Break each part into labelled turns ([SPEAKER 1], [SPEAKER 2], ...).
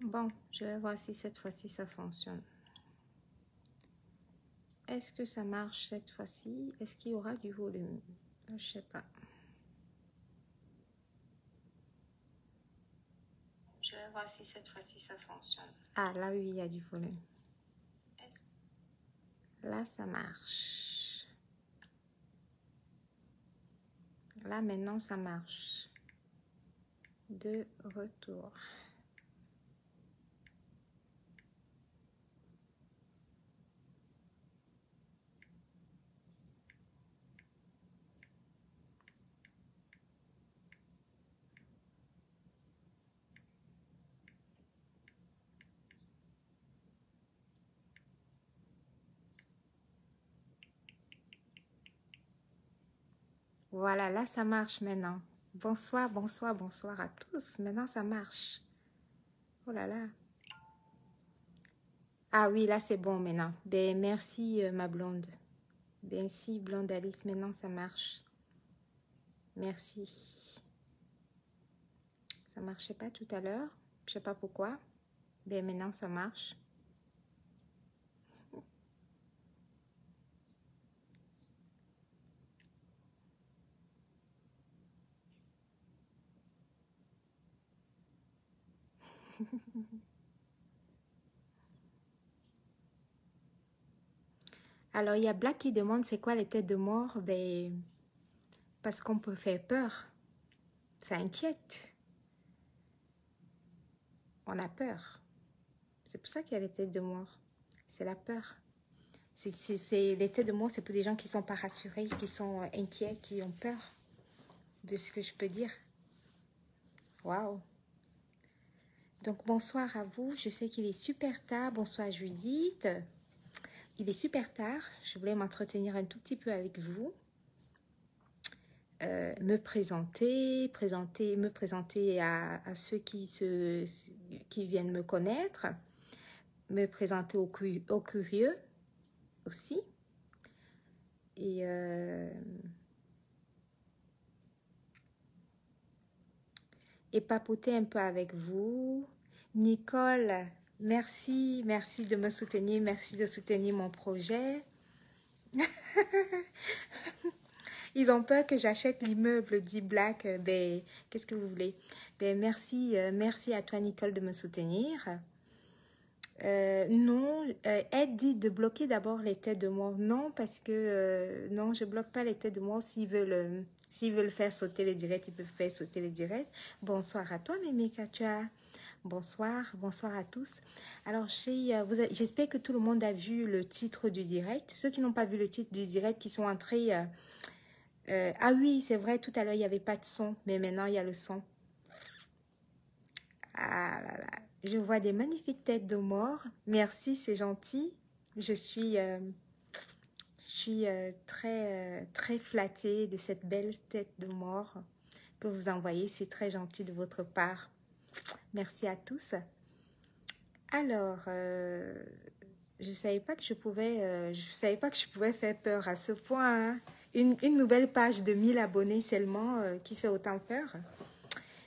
[SPEAKER 1] Bon, je vais voir si cette fois-ci ça fonctionne. Est-ce que ça marche cette fois-ci? Est-ce qu'il y aura du volume? Je sais pas. Je vais voir si cette fois-ci ça fonctionne. Ah, là, oui, il y a du volume. Là, ça marche. Là, maintenant, ça marche. De retour. Voilà, là, ça marche maintenant. Bonsoir, bonsoir, bonsoir à tous. Maintenant, ça marche. Oh là là. Ah oui, là, c'est bon maintenant. Ben, merci, ma blonde. Ben, si, blonde Alice, maintenant, ça marche. Merci. Ça marchait pas tout à l'heure. Je sais pas pourquoi. Ben, maintenant, ça marche. Alors, il y a Black qui demande c'est quoi les têtes de mort. Ben, parce qu'on peut faire peur. Ça inquiète. On a peur. C'est pour ça qu'il y a les têtes de mort. C'est la peur. Les têtes de mort, c'est pour des gens qui ne sont pas rassurés, qui sont inquiets, qui ont peur de ce que je peux dire. Waouh! Donc, bonsoir à vous. Je sais qu'il est super tard. Bonsoir Judith. Il est super tard. Je voulais m'entretenir un tout petit peu avec vous. Me présenter à ceux qui viennent me connaître. Me présenter aux curieux aussi. Et papoter un peu avec vous. Nicole, merci de me soutenir, merci de soutenir mon projet. Ils ont peur que j'achète l'immeuble, dit Black. Ben, qu'est-ce que vous voulez? Ben, merci à toi, Nicole, de me soutenir. Non, Ed dit de bloquer d'abord les têtes de mort. Non, parce que non, je bloque pas les têtes de mort. S'ils veulent faire sauter les directs, ils peuvent faire sauter les directs. Bonsoir à toi, Mémé Katua. Bonsoir à tous. Alors, j'espère que tout le monde a vu le titre du direct. Ceux qui n'ont pas vu le titre du direct, qui sont entrés... ah oui, c'est vrai, tout à l'heure, il n'y avait pas de son, mais maintenant, il y a le son. Ah là là, je vois des magnifiques têtes de mort. Merci, c'est gentil. Je suis très flattée de cette belle tête de mort que vous envoyez. C'est très gentil de votre part. Merci à tous. Alors, je savais pas que je savais pas que je pouvais faire peur à ce point. Hein. Une nouvelle page de 1000 abonnés seulement qui fait autant peur.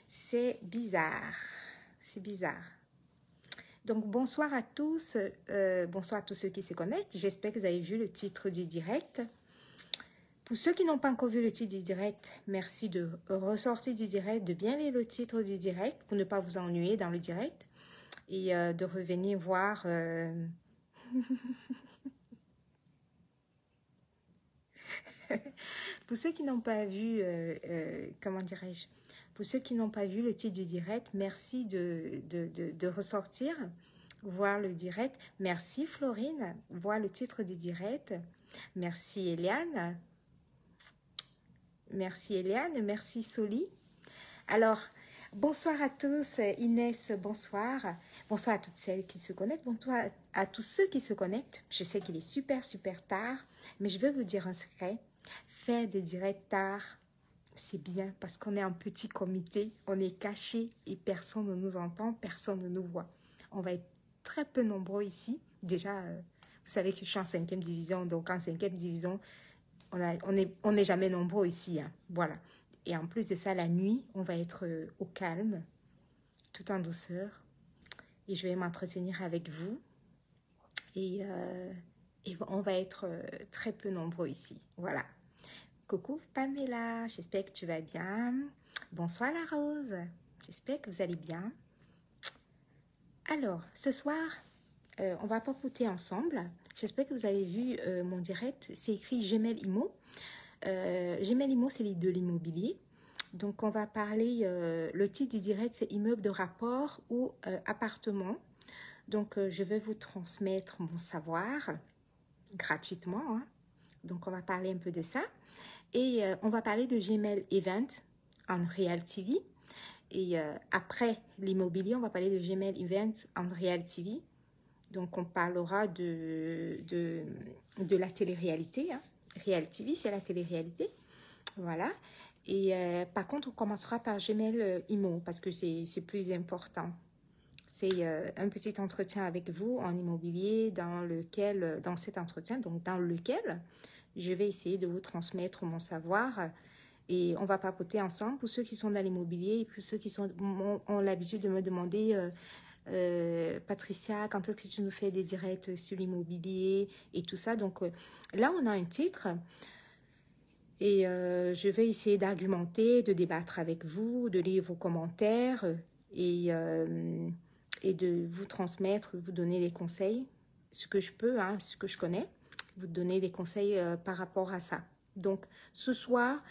[SPEAKER 1] C'est bizarre. C'est bizarre. Donc, bonsoir à tous. Bonsoir à tous ceux qui se connectent. J'espère que vous avez vu le titre du direct. Pour ceux qui n'ont pas encore vu le titre du direct, merci de ressortir du direct, de bien lire le titre du direct pour ne pas vous ennuyer dans le direct et de revenir voir... Pour ceux qui n'ont pas vu, comment dirais-je, pour ceux qui n'ont pas vu le titre du direct, merci de ressortir, voir le direct. Merci Florine, voir le titre du direct. Merci Eliane. Merci Eliane, merci Soli. Alors, bonsoir à tous. Inès, bonsoir. Bonsoir à toutes celles qui se connectent. Bonsoir à tous ceux qui se connectent. Je sais qu'il est super tard, mais je vais vous dire un secret. Faire des directs tard, c'est bien parce qu'on est en petit comité, on est caché et personne ne nous entend, personne ne nous voit. On va être très peu nombreux ici. Déjà, vous savez que je suis en 5e division, donc en 5e division, on n'est jamais nombreux ici. Hein. Voilà. Et en plus de ça, la nuit, on va être au calme, tout en douceur. et je vais m'entretenir avec vous. Et on va être très peu nombreux ici. Voilà. Coucou Pamela, j'espère que tu vas bien. Bonsoir la Rose, j'espère que vous allez bien. Alors, ce soir, on va papoter ensemble. J'espère que vous avez vu mon direct. C'est écrit Gmail Immo. Gmail Immo, c'est de l'immobilier. Donc, on va parler, le titre du direct, c'est immeuble de rapport ou appartement. Donc, je vais vous transmettre mon savoir gratuitement. Hein. Donc, on va parler un peu de ça. Et on va parler de Gmail Event en Real TV. Et après l'immobilier, on va parler de Gmail Event en Real TV. Donc, on parlera de la télé-réalité. Hein. Real TV, c'est la télé-réalité. Voilà. Et par contre, on commencera par Gmail Immo parce que c'est plus important. C'est un petit entretien avec vous en immobilier dans cet entretien, donc dans lequel je vais essayer de vous transmettre mon savoir et on va papoter ensemble pour ceux qui sont dans l'immobilier et pour ceux qui ont l'habitude de me demander Patricia, quand est-ce que tu nous fais des directs sur l'immobilier et tout ça. Donc là, on a un titre et je vais essayer d'argumenter, de débattre avec vous, de lire vos commentaires et de vous transmettre, vous donner des conseils, ce que je peux, hein, ce que je connais, vous donner des conseils par rapport à ça. Donc, ce soir,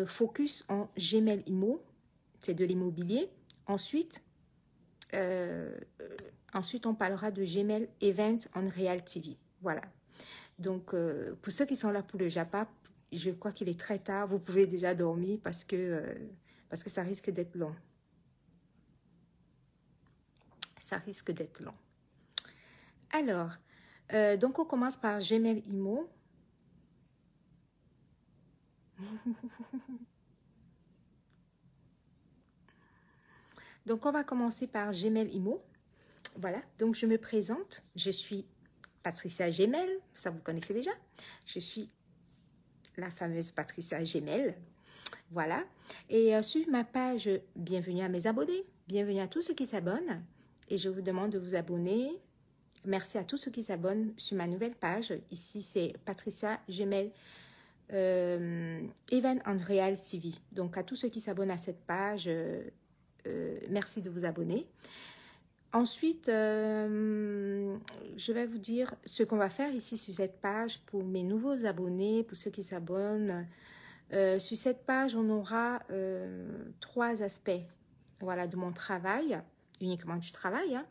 [SPEAKER 1] focus en Gmail Immo, c'est de l'immobilier. Ensuite, on parlera de Gmail Event en Real TV. Voilà. Donc, pour ceux qui sont là pour le Japa, je crois qu'il est très tard. Vous pouvez déjà dormir parce que ça risque d'être long. Ça risque d'être long. Alors, donc on commence par Gmail Immo. Donc, on va commencer par Gmail Immo. Voilà, donc je me présente. Je suis Patricia Gmail, ça vous connaissez déjà. Je suis la fameuse Patricia Gmail. Voilà. Et sur ma page, bienvenue à mes abonnés. Bienvenue à tous ceux qui s'abonnent. Et je vous demande de vous abonner. Merci à tous ceux qui s'abonnent sur ma nouvelle page. Ici, c'est Patricia Gmail Event and Real TV. Donc, à tous ceux qui s'abonnent à cette page, merci de vous abonner. Ensuite, je vais vous dire ce qu'on va faire ici sur cette page pour mes nouveaux abonnés, pour ceux qui s'abonnent. Sur cette page, on aura 3 aspects, voilà, de mon travail, uniquement du travail. Hein.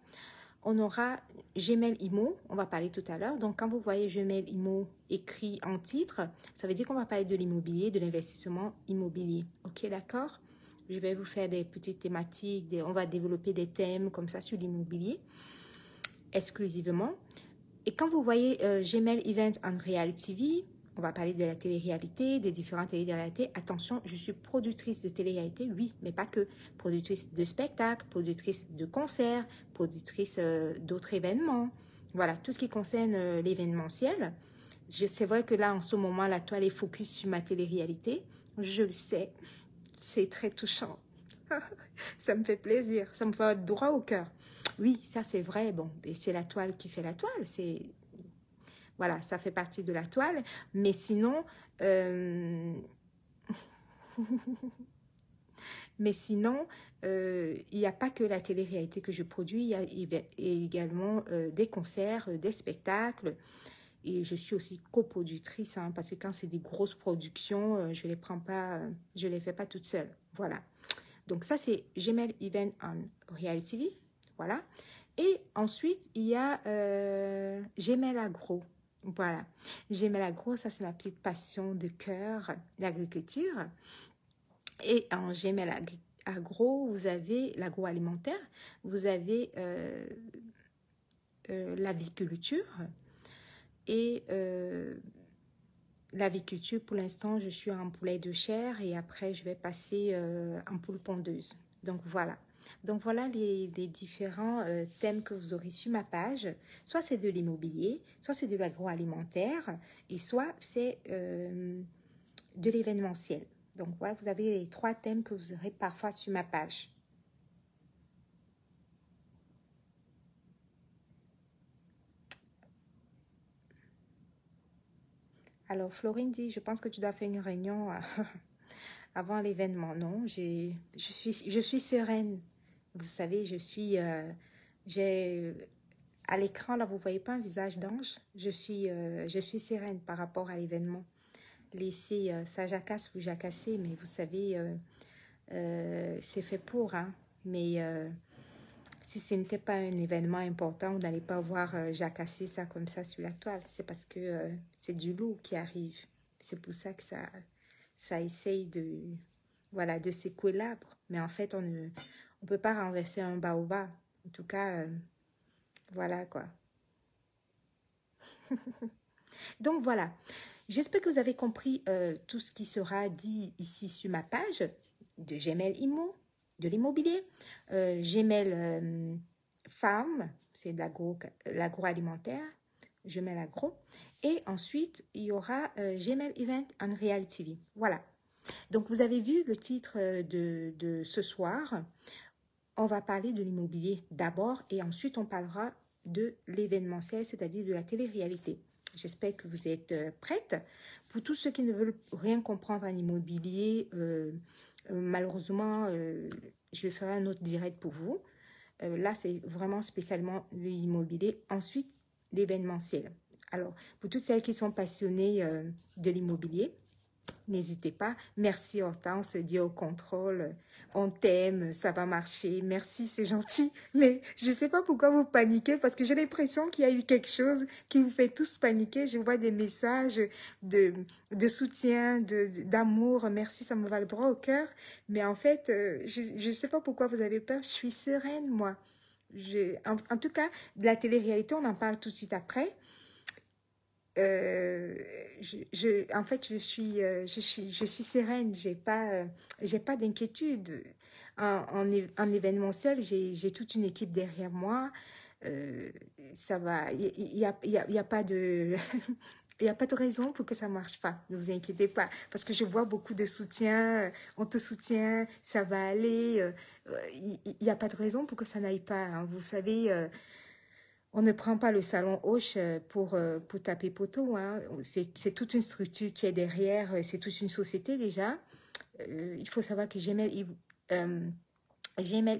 [SPEAKER 1] On aura Gmail Immo, on va parler tout à l'heure. Donc, quand vous voyez Gmail Immo écrit en titre, ça veut dire qu'on va parler de l'immobilier, de l'investissement immobilier. Ok, d'accord? Je vais vous faire des petites thématiques, on va développer des thèmes comme ça sur l'immobilier exclusivement. Et quand vous voyez Gmail Event en Real TV, on va parler de la télé-réalité, des différentes télé-réalités. Attention, je suis productrice de télé-réalité, oui, mais pas que. Productrice de spectacles, productrice de concerts, productrice d'autres événements. Voilà, tout ce qui concerne l'événementiel. C'est vrai que là, en ce moment, la toile est focus sur ma télé-réalité. Je le sais. C'est très touchant. Ça me fait plaisir. Ça me fait droit au cœur. Oui, ça c'est vrai. Bon, et c'est la toile qui fait la toile. C'est voilà, ça fait partie de la toile. Mais sinon, il n'y a pas que la télé-réalité que je produis. Il y a également des concerts, des spectacles. Et je suis aussi coproductrice, hein, parce que quand c'est des grosses productions, je les fais pas toute seule. Voilà. Donc ça, c'est Gmail Event en Real TV. Voilà. Et ensuite, il y a Gmail Agro. Voilà. Gmail Agro, ça, c'est ma petite passion de cœur, l'agriculture. Et en Gmail Agro, vous avez l'agroalimentaire, vous avez l'aviculture. Et l'aviculture, pour l'instant, je suis en poulet de chair et après, je vais passer en poule pondeuse. Donc, voilà. Donc, voilà les différents thèmes que vous aurez sur ma page. Soit c'est de l'immobilier, soit c'est de l'agroalimentaire et soit c'est de l'événementiel. Donc, voilà, vous avez les 3 thèmes que vous aurez parfois sur ma page. Alors, Florine dit, je pense que tu dois faire une réunion avant l'événement. Non, je suis sereine. Vous savez, à l'écran, là, vous voyez pas un visage d'ange. Je suis sereine par rapport à l'événement. Laissez, ça jacasse, vous jacassez, mais vous savez, c'est fait pour, hein. Mais si ce n'était pas un événement important, vous n'allez pas voir jacasser ça comme ça sur la toile. C'est parce que c'est du lourd qui arrive. C'est pour ça que ça essaye de, voilà, de secouer l'arbre. Mais en fait, on ne peut pas renverser un baobab. En tout cas, voilà quoi. Donc voilà, j'espère que vous avez compris tout ce qui sera dit ici sur ma page de Gmail Immo, de l'immobilier. Gmail Farm, c'est de l'agroalimentaire, Gmail Agro. Et ensuite, il y aura Gmail Event and Reality TV. Voilà. Donc, vous avez vu le titre de ce soir. On va parler de l'immobilier d'abord et ensuite on parlera de l'événementiel, c'est-à-dire de la télé-réalité. J'espère que vous êtes prêtes. Pour tous ceux qui ne veulent rien comprendre en immobilier, malheureusement, je ferai un autre direct pour vous. Là, c'est vraiment spécialement l'immobilier. Ensuite, l'événementiel. Alors, pour toutes celles qui sont passionnées de l'immobilier, n'hésitez pas. Merci Hortense, Dieu au contrôle. On t'aime, ça va marcher. Merci, c'est gentil. Mais je ne sais pas pourquoi vous paniquez parce que j'ai l'impression qu'il y a eu quelque chose qui vous fait tous paniquer. Je vois des messages de soutien, d'amour. Merci, ça me va droit au cœur. Mais en fait, je ne sais pas pourquoi vous avez peur. Je suis sereine, moi. En tout cas, de la télé-réalité, on en parle tout de suite après. En fait, je suis sereine, j'ai pas d'inquiétude. En événementiel, j'ai toute une équipe derrière moi. Ça va, il y a pas de, il y a pas de raison pour que ça marche pas. Ne vous inquiétez pas, parce que je vois beaucoup de soutien. On te soutient, ça va aller. Il y a pas de raison pour que ça n'aille pas, hein. Vous savez. On ne prend pas le salon Hoche pour taper poteau, hein. C'est toute une structure qui est derrière, c'est toute une société déjà. Il faut savoir que Gmail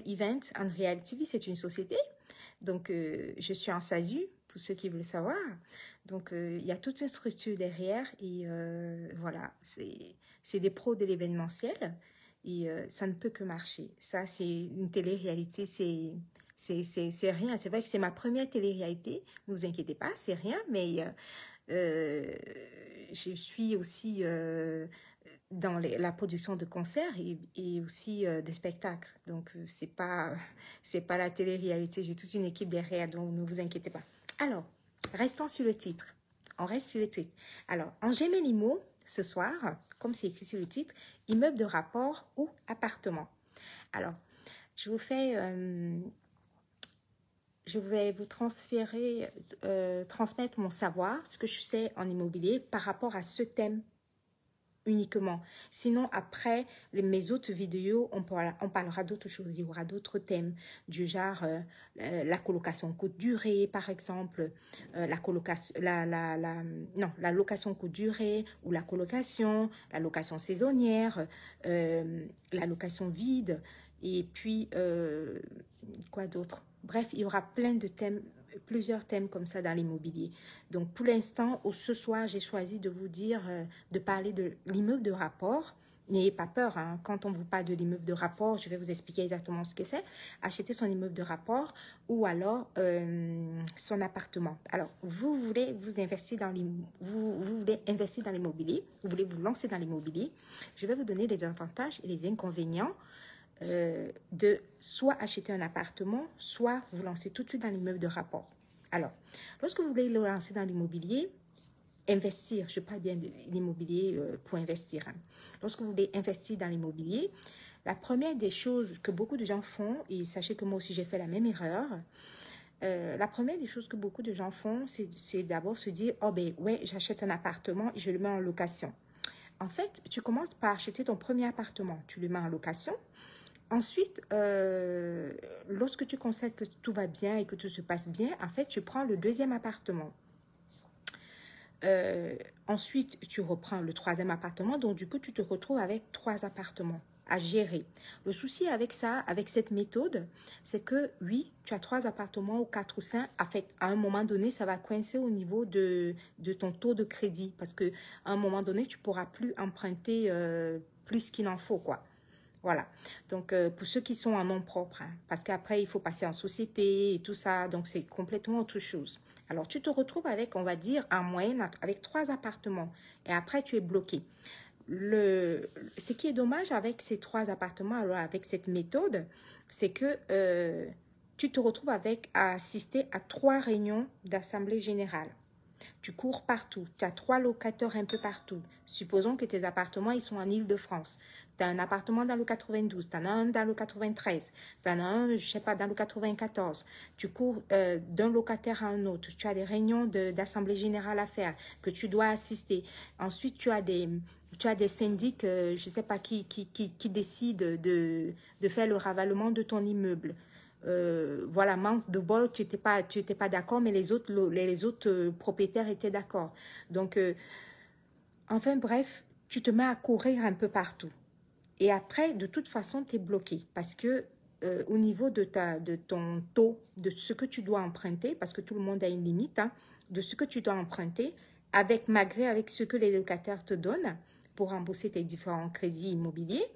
[SPEAKER 1] Event and Reality TV, c'est une société. Donc, je suis en SASU, pour ceux qui veulent savoir. Donc, il y a toute une structure derrière et voilà, c'est des pros de l'événementiel et ça ne peut que marcher. Ça, c'est une télé-réalité, c'est rien. C'est vrai que c'est ma première télé-réalité. Ne vous inquiétez pas, c'est rien. Mais je suis aussi dans la production de concerts et aussi des spectacles. Donc, c'est pas la télé-réalité. J'ai toute une équipe derrière, donc ne vous inquiétez pas. Alors, restons sur le titre. On reste sur le titre. Alors, en Gmail Immo, ce soir, comme c'est écrit sur le titre, immeuble de rapport ou appartement. Alors, je vais vous transmettre mon savoir, ce que je sais en immobilier par rapport à ce thème uniquement. Sinon, après mes autres vidéos, on parlera d'autres choses. Il y aura d'autres thèmes du genre la colocation courte durée, par exemple, la location courte durée ou la location saisonnière, la location vide et puis quoi d'autre? Bref, il y aura plein de thèmes, plusieurs thèmes comme ça dans l'immobilier. Donc, pour l'instant, ce soir, j'ai choisi de vous dire, de parler de l'immeuble de rapport. N'ayez pas peur, hein. Quand on vous parle de l'immeuble de rapport, je vais vous expliquer exactement ce que c'est. Acheter son immeuble de rapport ou alors son appartement. Alors, vous voulez vous investir dans vous voulez investir dans l'immobilier, vous voulez vous lancer dans l'immobilier. Je vais vous donner les avantages et les inconvénients de soit acheter un appartement, soit vous lancer tout de suite dans l'immeuble de rapport. Alors, lorsque vous voulez le lancer dans l'immobilier, investir, je parle bien de l'immobilier pour investir. Hein. Lorsque vous voulez investir dans l'immobilier, la première des choses que beaucoup de gens font, et sachez que moi aussi j'ai fait la même erreur, la première des choses que beaucoup de gens font, c'est d'abord se dire, oh ben ouais, j'achète un appartement et je le mets en location. En fait, tu commences par acheter ton premier appartement, tu le mets en location. Ensuite, lorsque tu constates que tout va bien et que tout se passe bien, en fait, tu prends le deuxième appartement. Ensuite, tu reprends le troisième appartement. Donc, du coup, tu te retrouves avec 3 appartements à gérer. Le souci avec ça, avec cette méthode, c'est que oui, tu as 3 appartements ou 4 ou 5. En fait, à un moment donné, ça va coincer au niveau de ton taux de crédit parce qu'à un moment donné, tu ne pourras plus emprunter plus qu'il en faut, quoi. Voilà. Donc, pour ceux qui sont en nom propre, hein, parce qu'après, il faut passer en société et tout ça. Donc, c'est complètement autre chose. Alors, tu te retrouves avec, on va dire, en moyenne, avec 3 appartements. Et après, tu es bloqué. Ce qui est dommage avec ces 3 appartements, alors avec cette méthode, c'est que tu te retrouves avec à assister à 3 réunions d'assemblée générale. Tu cours partout, tu as 3 locataires un peu partout. Supposons que tes appartements, ils sont en Île-de-France. Tu as un appartement dans le 92, tu en as un dans le 93, tu en as un, je sais pas, dans le 94. Tu cours d'un locataire à un autre. Tu as des réunions d'assemblée générale à faire que tu dois assister. Ensuite, tu as des syndics, je ne sais pas qui décident de faire le ravalement de ton immeuble. Voilà, manque de bol, tu n'étais pas d'accord, mais les autres propriétaires étaient d'accord. Donc, enfin bref, tu te mets à courir un peu partout. Et après, de toute façon, tu es bloqué parce que au niveau de ton taux, de ce que tu dois emprunter, parce que tout le monde a une limite, hein, de ce que tu dois emprunter, avec ce que les locataires te donnent pour rembourser tes différents crédits immobiliers,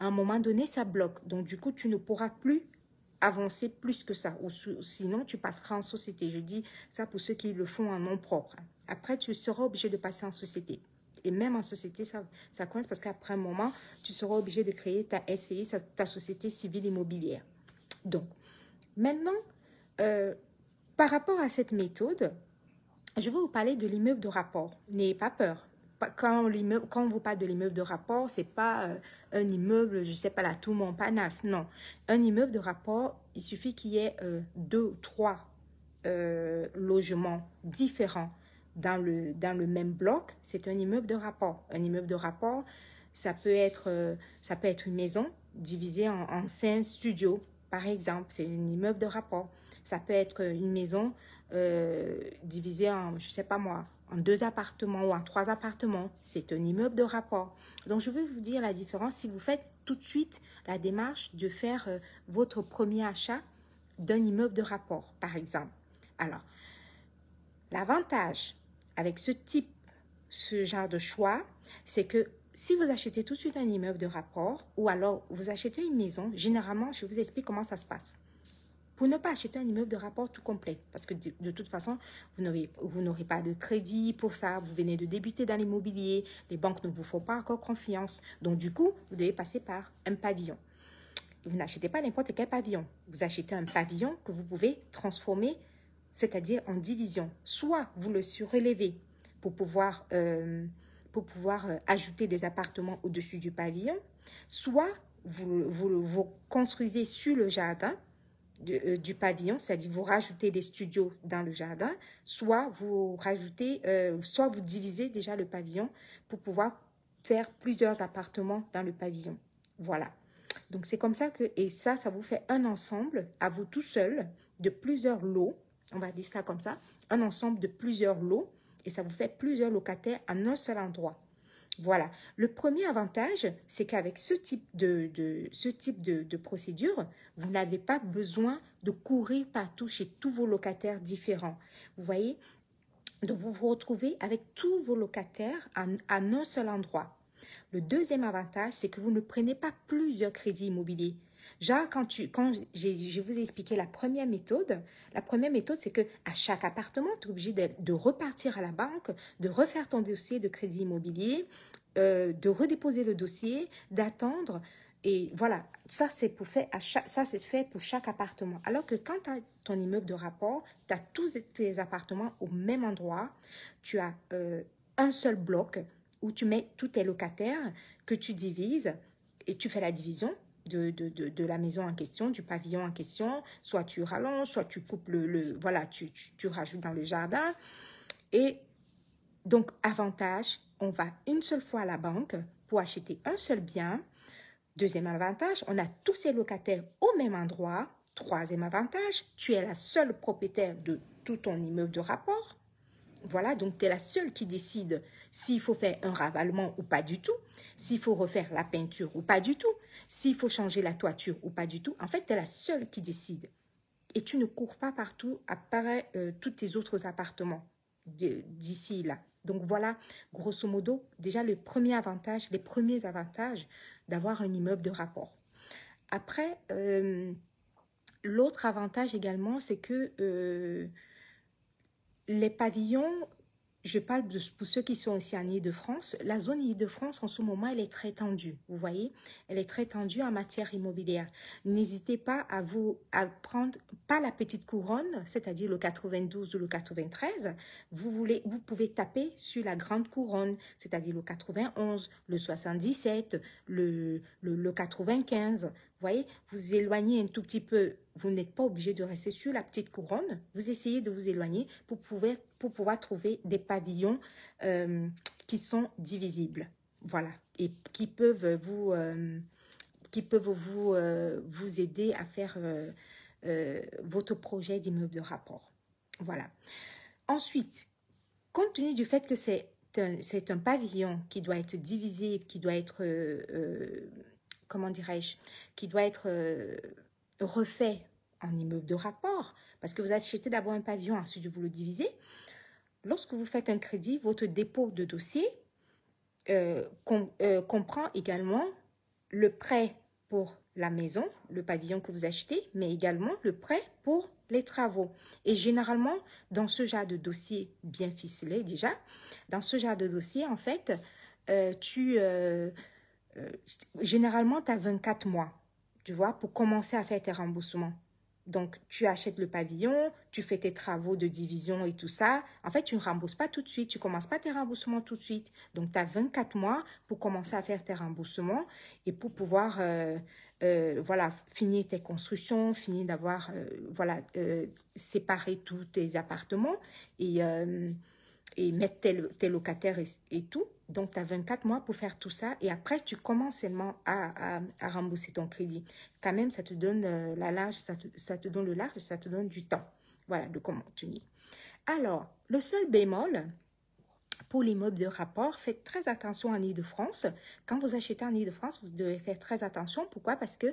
[SPEAKER 1] à un moment donné, ça bloque. Donc, du coup, tu ne pourras plus avancer plus que ça. Ou sinon, tu passeras en société. Je dis ça pour ceux qui le font en nom propre. Après, tu seras obligé de passer en société. Et même en société, ça coince parce qu'après un moment, tu seras obligé de créer ta SCI, ta société civile immobilière. Donc, maintenant, par rapport à cette méthode, je vais vous parler de l'immeuble de rapport. N'ayez pas peur. Quand on vous parle de l'immeuble de rapport, c'est pas un immeuble, je sais pas, la tour Montparnasse. Non. Un immeuble de rapport, il suffit qu'il y ait 2 ou 3 logements différents dans le même bloc. C'est un immeuble de rapport. Un immeuble de rapport, ça peut être une maison divisée en 5 studios, par exemple. C'est un immeuble de rapport. Ça peut être une maison divisée en, je sais pas moi, en 2 appartements ou en 3 appartements. C'est un immeuble de rapport. Donc, je vais vous dire la différence si vous faites tout de suite la démarche de faire votre premier achat d'un immeuble de rapport, par exemple. Alors, l'avantage avec ce genre de choix, c'est que si vous achetez tout de suite un immeuble de rapport ou alors vous achetez une maison, généralement, je vous explique comment ça se passe. Pour ne pas acheter un immeuble de rapport tout complet, parce que de toute façon, vous n'aurez pas de crédit pour ça, vous venez de débuter dans l'immobilier, les banques ne vous font pas encore confiance. Donc du coup, vous devez passer par un pavillon. Vous n'achetez pas n'importe quel pavillon. Vous achetez un pavillon que vous pouvez transformer, c'est-à-dire en division. Soit vous le surélevez pour pouvoir ajouter des appartements au-dessus du pavillon, soit vous construisez sur le jardin du pavillon, c'est-à-dire vous rajoutez des studios dans le jardin, soit vous divisez déjà le pavillon pour pouvoir faire plusieurs appartements dans le pavillon. Voilà. Donc c'est comme ça et ça vous fait un ensemble à vous tout seul de plusieurs lots, on va dire ça comme ça, un ensemble de plusieurs lots et ça vous fait plusieurs locataires en un seul endroit. Voilà. Le premier avantage, c'est qu'avec ce type de procédure, vous n'avez pas besoin de courir partout chez tous vos locataires différents. Vous voyez? Donc, vous vous retrouvez avec tous vos locataires en un seul endroit. Le deuxième avantage, c'est que vous ne prenez pas plusieurs crédits immobiliers. Genre, quand je vous ai expliqué la première méthode, c'est que à chaque appartement, tu es obligé de repartir à la banque, de refaire ton dossier de crédit immobilier, de redéposer le dossier, d'attendre. Et voilà, ça c'est fait pour chaque appartement. Alors que quand tu as ton immeuble de rapport, tu as tous tes appartements au même endroit, tu as un seul bloc où tu mets tous tes locataires que tu divises et tu fais la division de la maison en question, du pavillon en question. Soit tu rallonges, soit tu coupes voilà, tu rajoutes dans le jardin. Et donc, avantage, on va une seule fois à la banque pour acheter un seul bien. Deuxième avantage, on a tous ces locataires au même endroit. Troisième avantage, tu es la seule propriétaire de tout ton immeuble de rapport. Voilà, donc tu es la seule qui décide s'il faut faire un ravalement ou pas du tout, s'il faut refaire la peinture ou pas du tout, s'il faut changer la toiture ou pas du tout. En fait, tu es la seule qui décide. Et tu ne cours pas partout après tous tes autres appartements d'ici et là. Donc voilà, grosso modo, déjà le premier avantage, les premiers avantages d'avoir un immeuble de rapport. Après, l'autre avantage également, c'est que les pavillons, je parle pour ceux qui sont ici en Île-de-France, la zone Île-de-France en ce moment, elle est très tendue, vous voyez, elle est très tendue en matière immobilière. N'hésitez pas à prendre, pas la petite couronne, c'est-à-dire le 92 ou le 93, vous pouvez taper sur la grande couronne, c'est-à-dire le 91, le 77, le 95, vous voyez, vous éloignez un tout petit peu, vous n'êtes pas obligé de rester sur la petite couronne, vous essayez de vous éloigner pour pouvoir trouver des pavillons qui sont divisibles, voilà, et qui peuvent vous aider à faire votre projet d'immeuble de rapport. Voilà. Ensuite, compte tenu du fait que c'est un pavillon qui doit être divisé, qui doit être comment dirais-je, qui doit être refait en immeuble de rapport, parce que vous achetez d'abord un pavillon, ensuite vous le divisez. Lorsque vous faites un crédit, votre dépôt de dossier comprend également le prêt pour la maison, le pavillon que vous achetez, mais également le prêt pour les travaux. Et généralement, dans ce genre de dossier bien ficelé déjà, dans ce genre de dossier, en fait, généralement, tu as 24 mois, tu vois, pour commencer à faire tes remboursements. Donc, tu achètes le pavillon, tu fais tes travaux de division et tout ça. En fait, tu ne rembourses pas tout de suite, tu ne commences pas tes remboursements tout de suite. Donc, tu as 24 mois pour commencer à faire tes remboursements et pour pouvoir voilà, finir tes constructions, finir d'avoir, voilà, séparer tous tes appartements et mettre tes locataires et tout. Donc, tu as 24 mois pour faire tout ça. Et après, tu commences seulement à rembourser ton crédit. Quand même, ça te donne la large, ça te donne le large, ça te donne du temps. Voilà, de comment tenir. Alors, le seul bémol pour l'immeuble de rapport, faites très attention en Île-de-France. Quand vous achetez en Île-de-France, vous devez faire très attention. Pourquoi? Parce que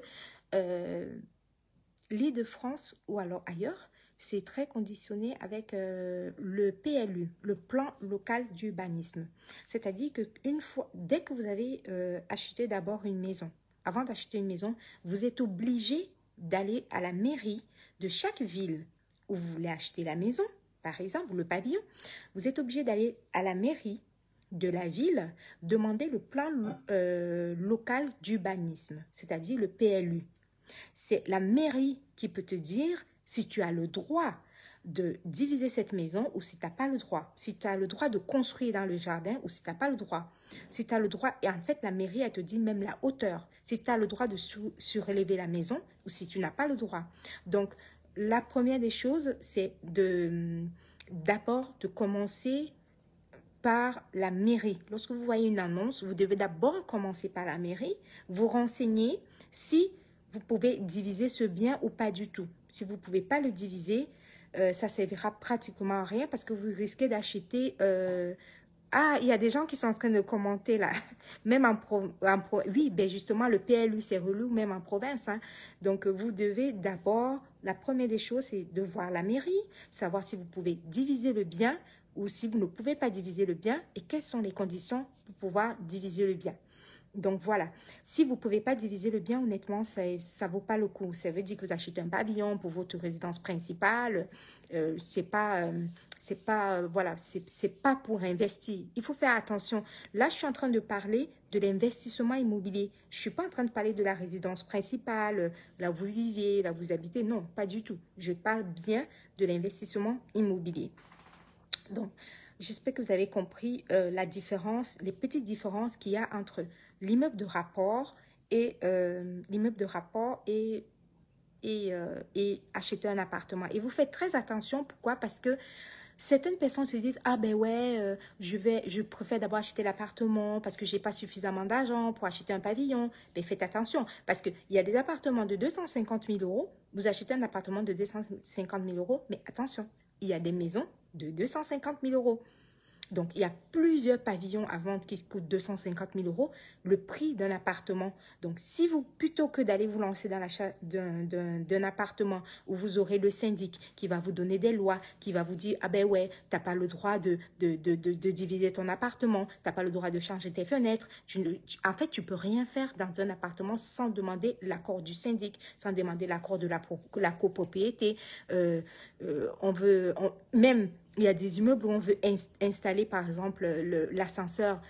[SPEAKER 1] l'Île-de-France ou alors ailleurs, c'est très conditionné avec le PLU, le plan local d'urbanisme. C'est-à-dire que dès que vous avez acheté d'abord une maison, avant d'acheter une maison, vous êtes obligé d'aller à la mairie de chaque ville où vous voulez acheter la maison, par exemple, le pavillon. Vous êtes obligé d'aller à la mairie de la ville, demander le plan local d'urbanisme, c'est-à-dire le PLU. C'est la mairie qui peut te dire si tu as le droit de diviser cette maison ou si tu n'as pas le droit. Si tu as le droit de construire dans le jardin ou si tu n'as pas le droit. Si tu as le droit, et en fait, la mairie, elle te dit même la hauteur. Si tu as le droit de surélever la maison ou si tu n'as pas le droit. Donc, la première des choses, c'est d'abord de commencer par la mairie. Lorsque vous voyez une annonce, vous devez d'abord commencer par la mairie, vous renseigner si vous pouvez diviser ce bien ou pas du tout. Si vous ne pouvez pas le diviser, ça servira pratiquement à rien parce que vous risquez d'acheter... Ah, il y a des gens qui sont en train de commenter là. Même oui, ben justement, le PLU, c'est relou, même en province. Hein. Donc, vous devez d'abord, la première des choses, c'est de voir la mairie, savoir si vous pouvez diviser le bien ou si vous ne pouvez pas diviser le bien et quelles sont les conditions pour pouvoir diviser le bien. Donc, voilà. Si vous ne pouvez pas diviser le bien, honnêtement, ça ne vaut pas le coup. Ça veut dire que vous achetez un pavillon pour votre résidence principale. Voilà, c'est pas pour investir. Il faut faire attention. Là, je suis en train de parler de l'investissement immobilier. Je ne suis pas en train de parler de la résidence principale, là où vous vivez, là où vous habitez. Non, pas du tout. Je parle bien de l'investissement immobilier. Donc, j'espère que vous avez compris la différence, les petites différences qu'il y a entre l'immeuble de rapport et acheter un appartement. Et vous faites très attention. Pourquoi? Parce que certaines personnes se disent, ah ben ouais, je préfère d'abord acheter l'appartement parce que j'ai pas suffisamment d'argent pour acheter un pavillon. Mais faites attention parce qu'il y a des appartements de 250 000 euros. Vous achetez un appartement de 250 000 euros, mais attention, il y a des maisons de 250 000 euros. Donc, il y a plusieurs pavillons à vendre qui coûtent 250 000 euros, le prix d'un appartement. Donc, si vous, plutôt que d'aller vous lancer dans l'achat d'un appartement où vous aurez le syndic qui va vous donner des lois, qui va vous dire, ah ben ouais, t'as pas le droit de diviser ton appartement, t'as pas le droit de changer tes fenêtres. En fait, tu peux rien faire dans un appartement sans demander l'accord du syndic, sans demander l'accord de la copropriété. Même... Il y a des immeubles où on veut installer, par exemple, l'ascenseur.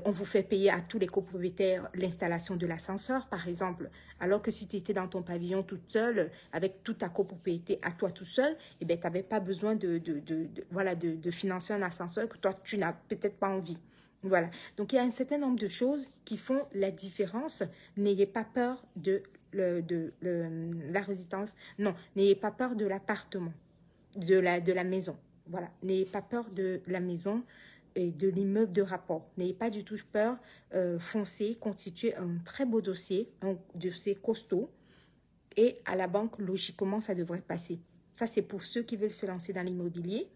[SPEAKER 1] On vous fait payer à tous les copropriétaires l'installation de l'ascenseur, par exemple. Alors que si tu étais dans ton pavillon toute seule, avec toute ta copropriété à toi tout seul, eh ben, tu n'avais pas besoin de financer un ascenseur que toi, tu n'as peut-être pas envie. Voilà. Donc, il y a un certain nombre de choses qui font la différence. N'ayez pas peur de la résidence. Non, n'ayez pas peur de l'appartement, de la maison. Voilà, n'ayez pas peur de la maison et de l'immeuble de rapport. N'ayez pas du tout peur. Foncez, constituez un très beau dossier, un dossier costaud. Et à la banque, logiquement, ça devrait passer. Ça, c'est pour ceux qui veulent se lancer dans l'immobilier,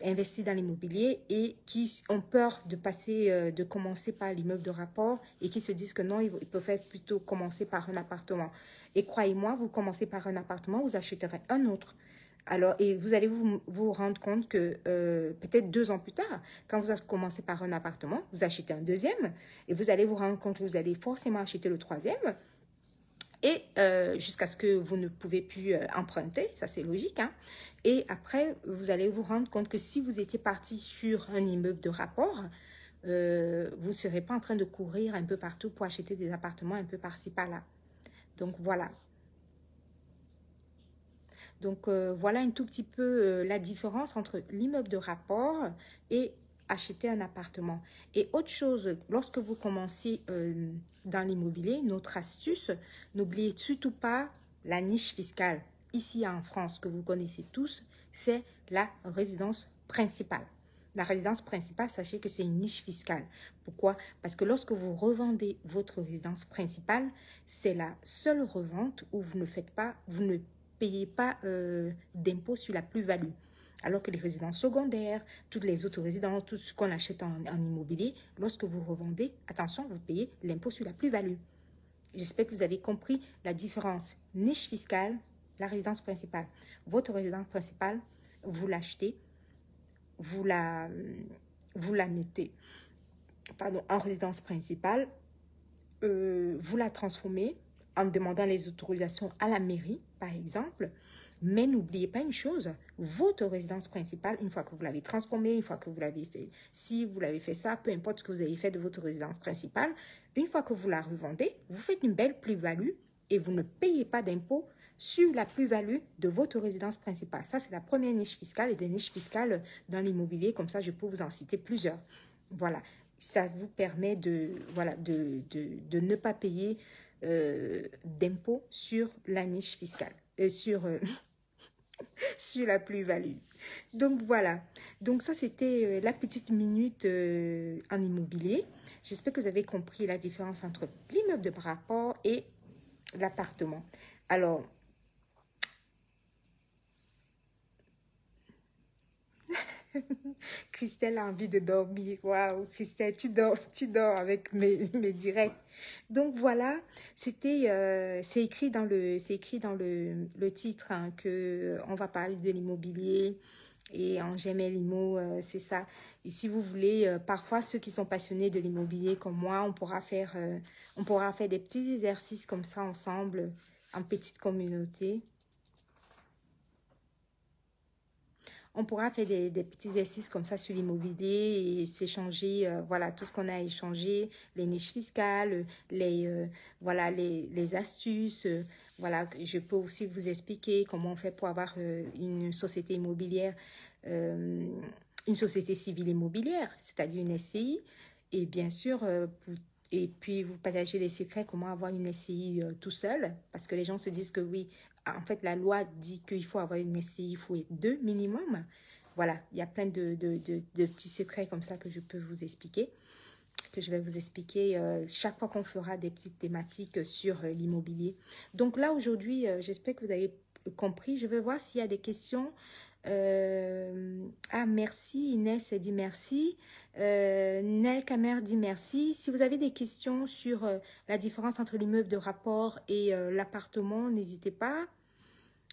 [SPEAKER 1] investir dans l'immobilier et qui ont peur de passer, de commencer par l'immeuble de rapport et qui se disent que non, ils peuvent plutôt commencer par un appartement. Et croyez-moi, vous commencez par un appartement, vous achèterez un autre. Alors, et vous allez vous rendre compte que peut-être 2 ans plus tard, quand vous commencez par un appartement, vous achetez un deuxième et vous allez vous rendre compte que vous allez forcément acheter le troisième et jusqu'à ce que vous ne pouvez plus emprunter, ça c'est logique. Hein? Et après, vous allez vous rendre compte que si vous étiez parti sur un immeuble de rapport, vous ne serez pas en train de courir un peu partout pour acheter des appartements un peu par-ci, par-là. Donc, voilà. Donc, voilà un tout petit peu la différence entre l'immeuble de rapport et acheter un appartement. Et autre chose, lorsque vous commencez dans l'immobilier, notre astuce, n'oubliez surtout pas la niche fiscale. Ici en France, que vous connaissez tous, c'est la résidence principale. La résidence principale, sachez que c'est une niche fiscale. Pourquoi? Parce que lorsque vous revendez votre résidence principale, c'est la seule revente où vous ne payez pas d'impôt sur la plus-value. Alors que les résidences secondaires, toutes les autres résidences, tout ce qu'on achète en immobilier, lorsque vous revendez, attention, vous payez l'impôt sur la plus-value. J'espère que vous avez compris la différence. Niche fiscale, la résidence principale. Votre résidence principale, vous l'achetez, vous la mettez en résidence principale, vous la transformez en demandant les autorisations à la mairie, par exemple. Mais n'oubliez pas une chose, votre résidence principale, une fois que vous l'avez transformée, une fois que vous l'avez fait, si vous l'avez fait ça, peu importe ce que vous avez fait de votre résidence principale, une fois que vous la revendez, vous faites une belle plus-value et vous ne payez pas d'impôt sur la plus-value de votre résidence principale. Ça, c'est la première niche fiscale et des niches fiscales dans l'immobilier. Comme ça, je peux vous en citer plusieurs. Voilà, ça vous permet de ne pas payer d'impôt sur la niche fiscale, sur la plus-value. Donc voilà, donc ça c'était la petite minute en immobilier. J'espère que vous avez compris la différence entre l'immeuble de rapport et l'appartement. Alors, Christelle a envie de dormir. Waouh, Christelle, tu dors avec mes directs. Donc voilà, c'est écrit dans le titre hein, que on va parler de l'immobilier et en J'aime l'immo, c'est ça. Et si vous voulez, parfois ceux qui sont passionnés de l'immobilier comme moi, on pourra faire des petits exercices comme ça ensemble en petite communauté. On pourra faire des petits exercices comme ça sur l'immobilier et s'échanger, voilà, tout ce qu'on a échangé, les niches fiscales, les astuces. Voilà, je peux aussi vous expliquer comment on fait pour avoir une société immobilière, une société civile immobilière, c'est-à-dire une SCI. Et bien sûr, et puis vous partagez les secrets, comment avoir une SCI tout seul, parce que les gens se disent que oui, en fait, la loi dit qu'il faut avoir une SCI, il faut être 2 minimum. Voilà, il y a plein de petits secrets comme ça que je peux vous expliquer, que je vais vous expliquer chaque fois qu'on fera des petites thématiques sur l'immobilier. Donc là, aujourd'hui, j'espère que vous avez compris. Je vais voir s'il y a des questions. Ah, merci. Inès dit merci. Nel Kamer dit merci. Si vous avez des questions sur la différence entre l'immeuble de rapport et l'appartement, n'hésitez pas.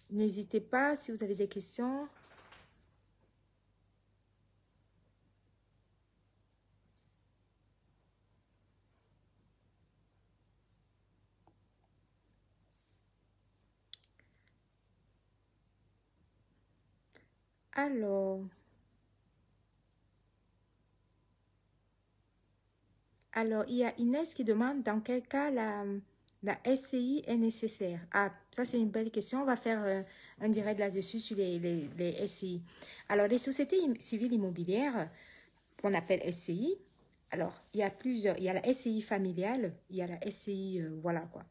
[SPEAKER 1] N'hésitez pas si vous avez des questions. Alors, il y a Inès qui demande dans quel cas la SCI est nécessaire. Ah, ça c'est une belle question. On va faire un direct là-dessus sur les SCI. Alors, les sociétés civiles immobilières, qu'on appelle SCI, alors, il y a plusieurs. Il y a la SCI familiale, il y a la SCI, voilà quoi.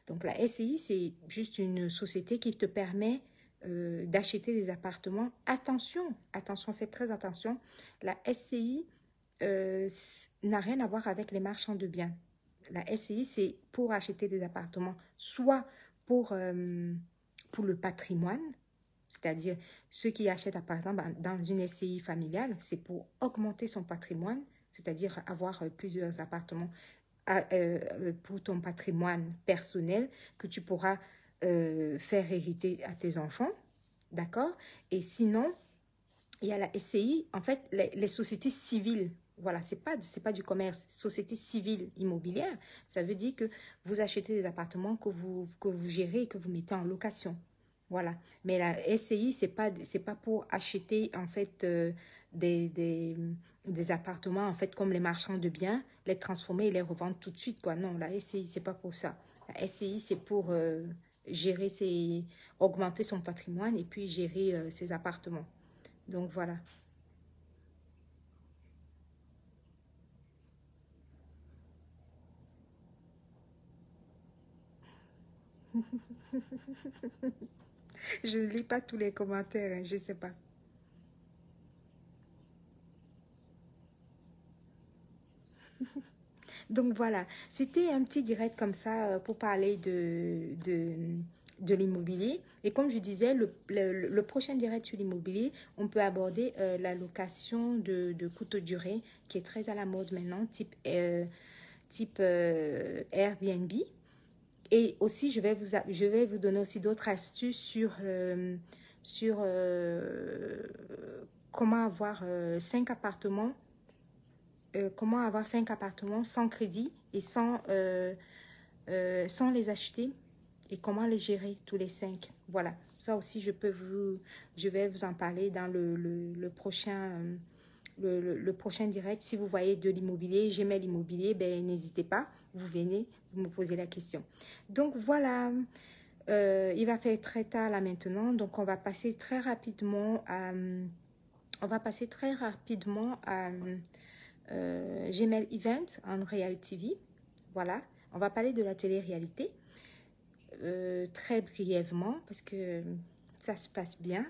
[SPEAKER 1] Donc, la SCI, c'est juste une société qui te permet d'acheter des appartements. Attention, attention, faites très attention. La SCI n'a rien à voir avec les marchands de biens. La SCI, c'est pour acheter des appartements, soit pour le patrimoine, c'est-à-dire ceux qui achètent, par exemple, dans une SCI familiale, c'est pour augmenter son patrimoine, c'est-à-dire avoir plusieurs appartements pour ton patrimoine personnel que tu pourras faire hériter à tes enfants, d'accord? Et sinon, il y a la SCI, en fait, les sociétés civiles. Voilà, c'est pas du commerce, société civile immobilière. Ça veut dire que vous achetez des appartements que vous gérez et que vous mettez en location. Voilà. Mais la SCI, c'est pas pour acheter, en fait, des appartements, en fait, comme les marchands de biens, les transformer et les revendre tout de suite, quoi. Non, la SCI, c'est pas pour ça. La SCI, c'est pour gérer augmenter son patrimoine et puis gérer ses appartements. Donc, voilà. Je ne lis pas tous les commentaires, hein, je ne sais pas. Donc voilà, c'était un petit direct comme ça pour parler de l'immobilier. Et comme je disais, le prochain direct sur l'immobilier, on peut aborder la location de courte durée qui est très à la mode maintenant, type Airbnb. Et aussi, je vais vous donner aussi d'autres astuces sur comment avoir 5 appartements comment avoir 5 appartements sans crédit et sans les acheter et comment les gérer tous les 5. Voilà, ça aussi je vais vous en parler dans le prochain le prochain direct. Si vous voyez de l'immobilier, j'aimais l'immobilier, ben n'hésitez pas, vous venez, vous me posez la question. Donc voilà, il va faire très tard là maintenant, donc on va passer très rapidement à Gmail Event en Real TV. Voilà, on va parler de la télé-réalité très brièvement parce que ça se passe bien.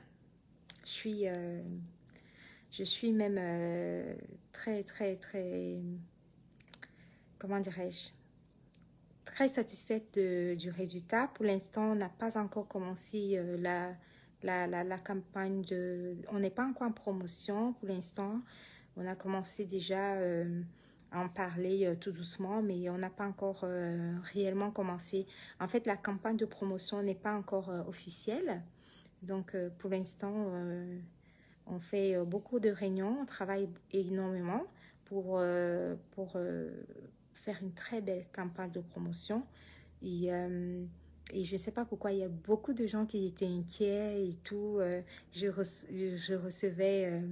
[SPEAKER 1] Je suis même très, comment dirais-je, très satisfaite du résultat. Pour l'instant, on n'a pas encore commencé la campagne on n'est pas encore en promotion pour l'instant. On a commencé déjà à en parler tout doucement, mais on n'a pas encore réellement commencé. En fait, la campagne de promotion n'est pas encore officielle. Donc, pour l'instant, on fait beaucoup de réunions, on travaille énormément pour faire une très belle campagne de promotion. Et je ne sais pas pourquoi, il y a beaucoup de gens qui étaient inquiets et tout. Je recevais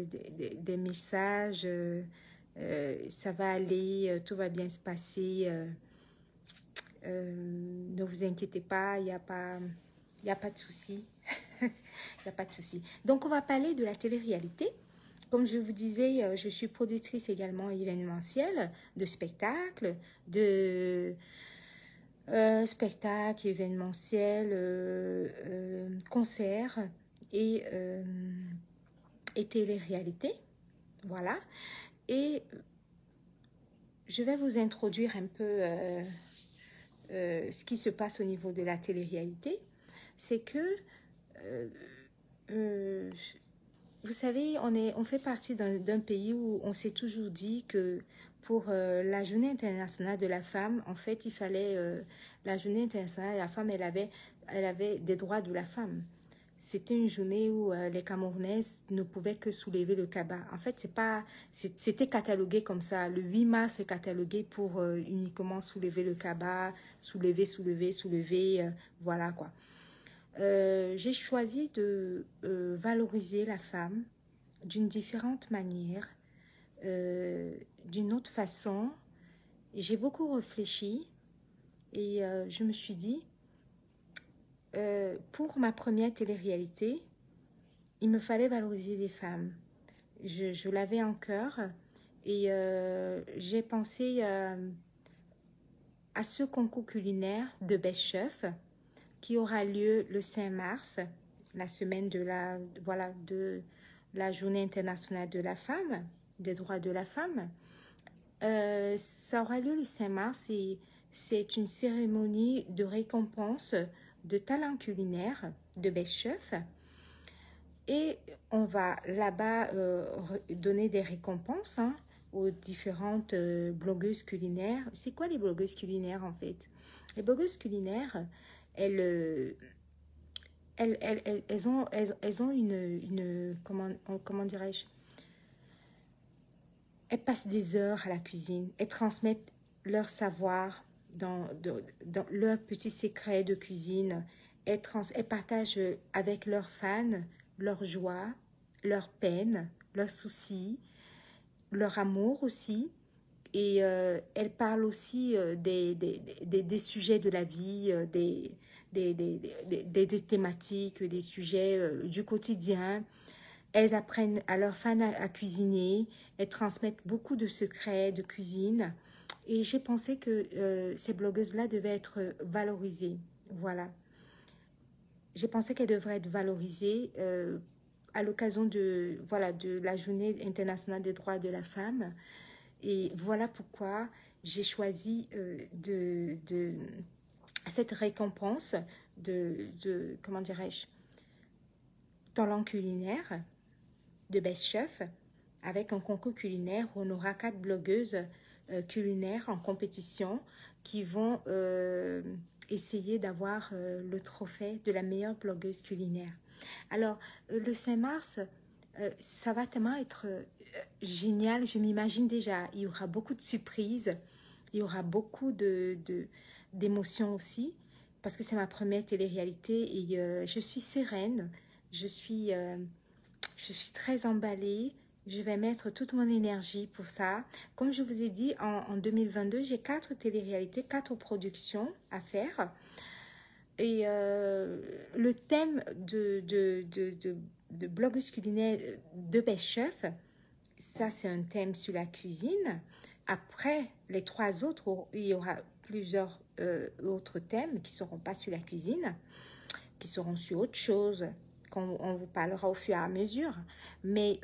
[SPEAKER 1] des messages, ça va aller, tout va bien se passer, ne vous inquiétez pas, il n'y a pas de souci. Il n'y a pas de souci. Donc, on va parler de la télé-réalité. Comme je vous disais, je suis productrice également événementielle, de spectacles, concerts et télé-réalité. Voilà. Et je vais vous introduire un peu ce qui se passe au niveau de la télé-réalité. c'est que, euh, euh, vous savez, on fait partie d'un pays où on s'est toujours dit que pour la journée internationale de la femme, en fait, il fallait, la journée internationale de la femme, elle avait des droits de la femme. C'était une journée où les Camerounaises ne pouvaient que soulever le cabas. En fait, c'était catalogué comme ça. Le 8 mars, c'est catalogué pour uniquement soulever le cabas, soulever, voilà quoi. J'ai choisi de valoriser la femme d'une différente manière, d'une autre façon. Et j'ai beaucoup réfléchi et je me suis dit, pour ma première télé-réalité, il me fallait valoriser les femmes. Je l'avais en cœur et j'ai pensé à ce concours culinaire de Best Chef qui aura lieu le 5 mars, la semaine de la Journée internationale de la femme, des droits de la femme. Ça aura lieu le 5 mars et c'est une cérémonie de récompense de talents culinaires de Best Chef. Et on va là-bas donner des récompenses aux différentes blogueuses culinaires. C'est quoi les blogueuses culinaires en fait? Les blogueuses culinaires, elles ont comment dirais-je? Elles passent des heures à la cuisine. Elles transmettent leur savoir dans leurs petits secrets de cuisine. Elles partagent avec leurs fans leur joie, leur peine, leurs soucis, leur amour aussi. Et elles parlent aussi des sujets de la vie, des thématiques, des sujets du quotidien. Elles apprennent à leurs fans à cuisiner. Elles transmettent beaucoup de secrets de cuisine. Et j'ai pensé que ces blogueuses-là devaient être valorisées. Voilà. J'ai pensé qu'elles devraient être valorisées à l'occasion de la Journée internationale des droits de la femme. Et voilà pourquoi j'ai choisi cette récompense comment dirais-je, talent culinaire de Best Chef avec un concours culinaire où on aura 4 blogueuses culinaires en compétition qui vont essayer d'avoir le trophée de la meilleure blogueuse culinaire. Alors, le 5 mars, ça va tellement être génial, je m'imagine déjà. Il y aura beaucoup de surprises, il y aura beaucoup d'émotions aussi, parce que c'est ma première télé-réalité et je suis sereine, je suis très emballée. Je vais mettre toute mon énergie pour ça. Comme je vous ai dit, en 2022, j'ai 4 télé-réalités, 4 productions à faire. Et le thème de blogueuse culinaire de Best Chef, ça c'est un thème sur la cuisine. Après, les 3 autres, il y aura plusieurs autres thèmes qui ne seront pas sur la cuisine, qui seront sur autre chose, qu'on vous parlera au fur et à mesure. Mais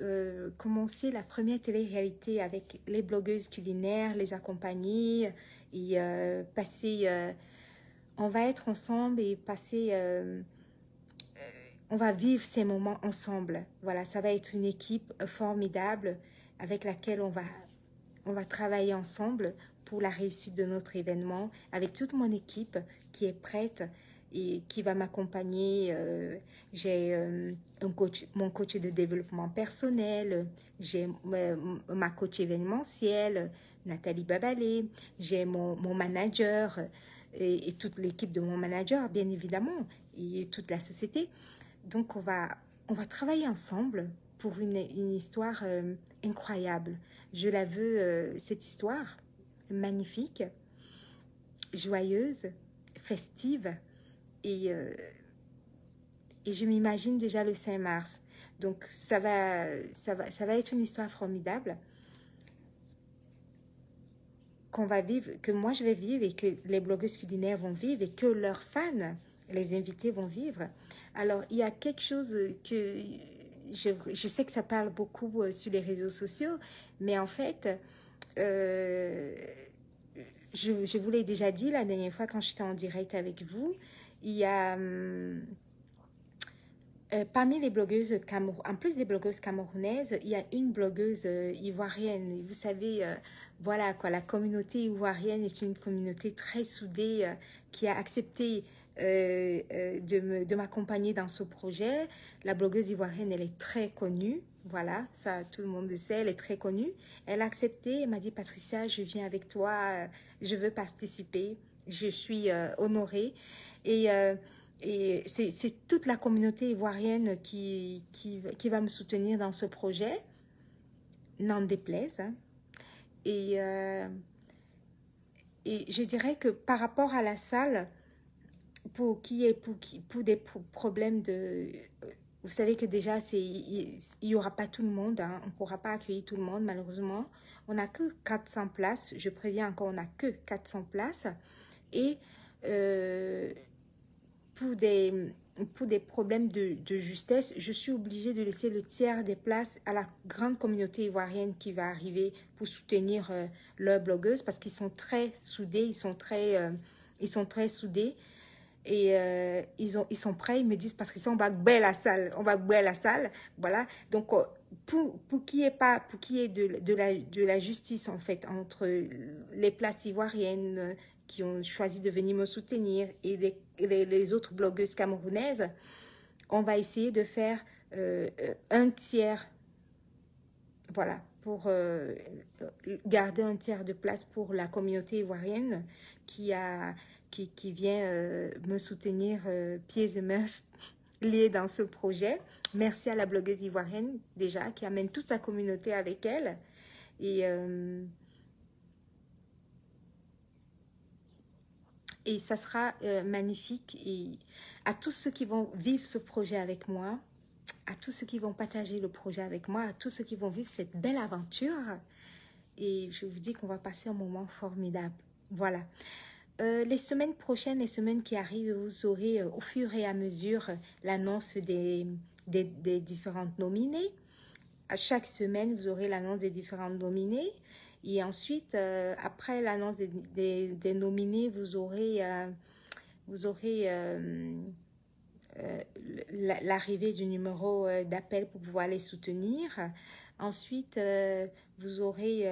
[SPEAKER 1] commencer la première télé-réalité avec les blogueuses culinaires, les accompagner et passer... on va être ensemble et passer... on va vivre ces moments ensemble. Voilà, ça va être une équipe formidable avec laquelle on va travailler ensemble pour la réussite de notre événement, avec toute mon équipe qui est prête et qui va m'accompagner. J'ai mon coach de développement personnel, j'ai ma coach événementielle, Nathalie Babalé, j'ai mon manager et toute l'équipe de mon manager, bien évidemment, et toute la société. Donc, on va travailler ensemble pour une histoire incroyable. Je la veux, cette histoire, magnifique, joyeuse, festive. Et je m'imagine déjà le 5 mars. Donc, ça va être une histoire formidable qu'on va vivre, que moi je vais vivre et que les blogueuses culinaires vont vivre et que leurs fans, les invités vont vivre. Alors, il y a quelque chose que je sais que ça parle beaucoup sur les réseaux sociaux, mais en fait, je vous l'ai déjà dit la dernière fois quand j'étais en direct avec vous, il y a Parmi les blogueuses en plus des blogueuses camerounaises, il y a une blogueuse ivoirienne. Vous savez, voilà quoi, la communauté ivoirienne est une communauté très soudée qui a accepté de m'accompagner dans ce projet. La blogueuse ivoirienne, elle est très connue. Voilà, ça tout le monde le sait, elle est très connue. Elle a accepté, elle m'a dit, Patricia, je viens avec toi, je veux participer. Je suis honorée. Et c'est toute la communauté ivoirienne qui va me soutenir dans ce projet, n'en déplaise. Hein. Et je dirais que par rapport à la salle, pour des problèmes de... Vous savez que déjà, il n'y aura pas tout le monde, hein, on ne pourra pas accueillir tout le monde, malheureusement. On n'a que 400 places, je préviens encore, on n'a que 400 places. Et pour des problèmes de justesse, je suis obligée de laisser le tiers des places à la grande communauté ivoirienne qui va arriver pour soutenir leurs blogueuses parce qu'ils sont très soudés, ils sont très soudés. Et ils sont prêts, ils me disent, Patricia, on va gouer la salle, voilà. Donc, pour qu'il y ait de la justice, en fait, entre les places ivoiriennes qui ont choisi de venir me soutenir et les autres blogueuses camerounaises, on va essayer de faire un tiers, voilà, pour garder un tiers de place pour la communauté ivoirienne qui vient me soutenir pieds et mains liés dans ce projet. Merci à la blogueuse ivoirienne déjà qui amène toute sa communauté avec elle. Et ça sera magnifique. Et à tous ceux qui vont vivre ce projet avec moi, à tous ceux qui vont partager le projet avec moi, à tous ceux qui vont vivre cette belle aventure. Et je vous dis qu'on va passer un moment formidable. Voilà. Les semaines prochaines, les semaines qui arrivent, vous aurez au fur et à mesure l'annonce des différentes nominées. À chaque semaine, vous aurez l'annonce des différentes nominées. Et ensuite, après l'annonce des nominés, vous aurez l'arrivée du numéro d'appel pour pouvoir les soutenir. Ensuite, vous aurez,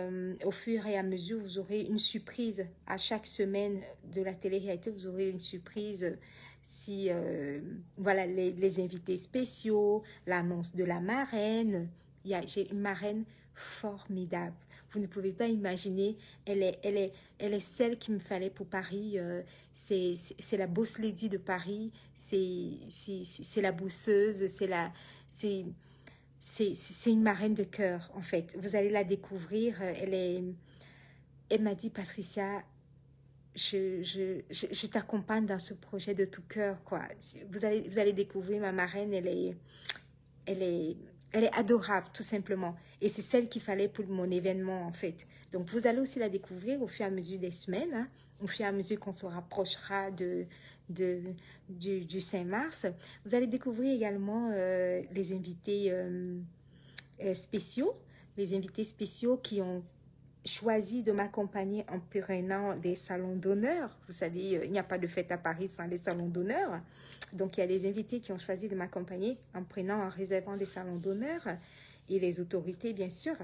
[SPEAKER 1] au fur et à mesure, vous aurez une surprise. À chaque semaine de la télé-réalité, vous aurez une surprise. Si, voilà, les invités spéciaux, l'annonce de la marraine. J'ai une marraine formidable. Vous ne pouvez pas imaginer, elle est celle qu'il me fallait pour Paris. C'est la boss lady de Paris. C'est la bosseuse. C'est une marraine de cœur, en fait. Vous allez la découvrir. Elle m'a dit, Patricia, je t'accompagne dans ce projet de tout cœur, quoi. Vous allez découvrir ma marraine. Elle est adorable, tout simplement. Et c'est celle qu'il fallait pour mon événement, en fait. Donc, vous allez aussi la découvrir au fur et à mesure des semaines, hein, au fur et à mesure qu'on se rapprochera du 5 mars. Vous allez découvrir également les invités spéciaux, les invités spéciaux qui ont choisi de m'accompagner en prenant des salons d'honneur. Vous savez, il n'y a pas de fête à Paris sans les salons d'honneur. Donc, il y a des invités qui ont choisi de m'accompagner en réservant des salons d'honneur et les autorités, bien sûr,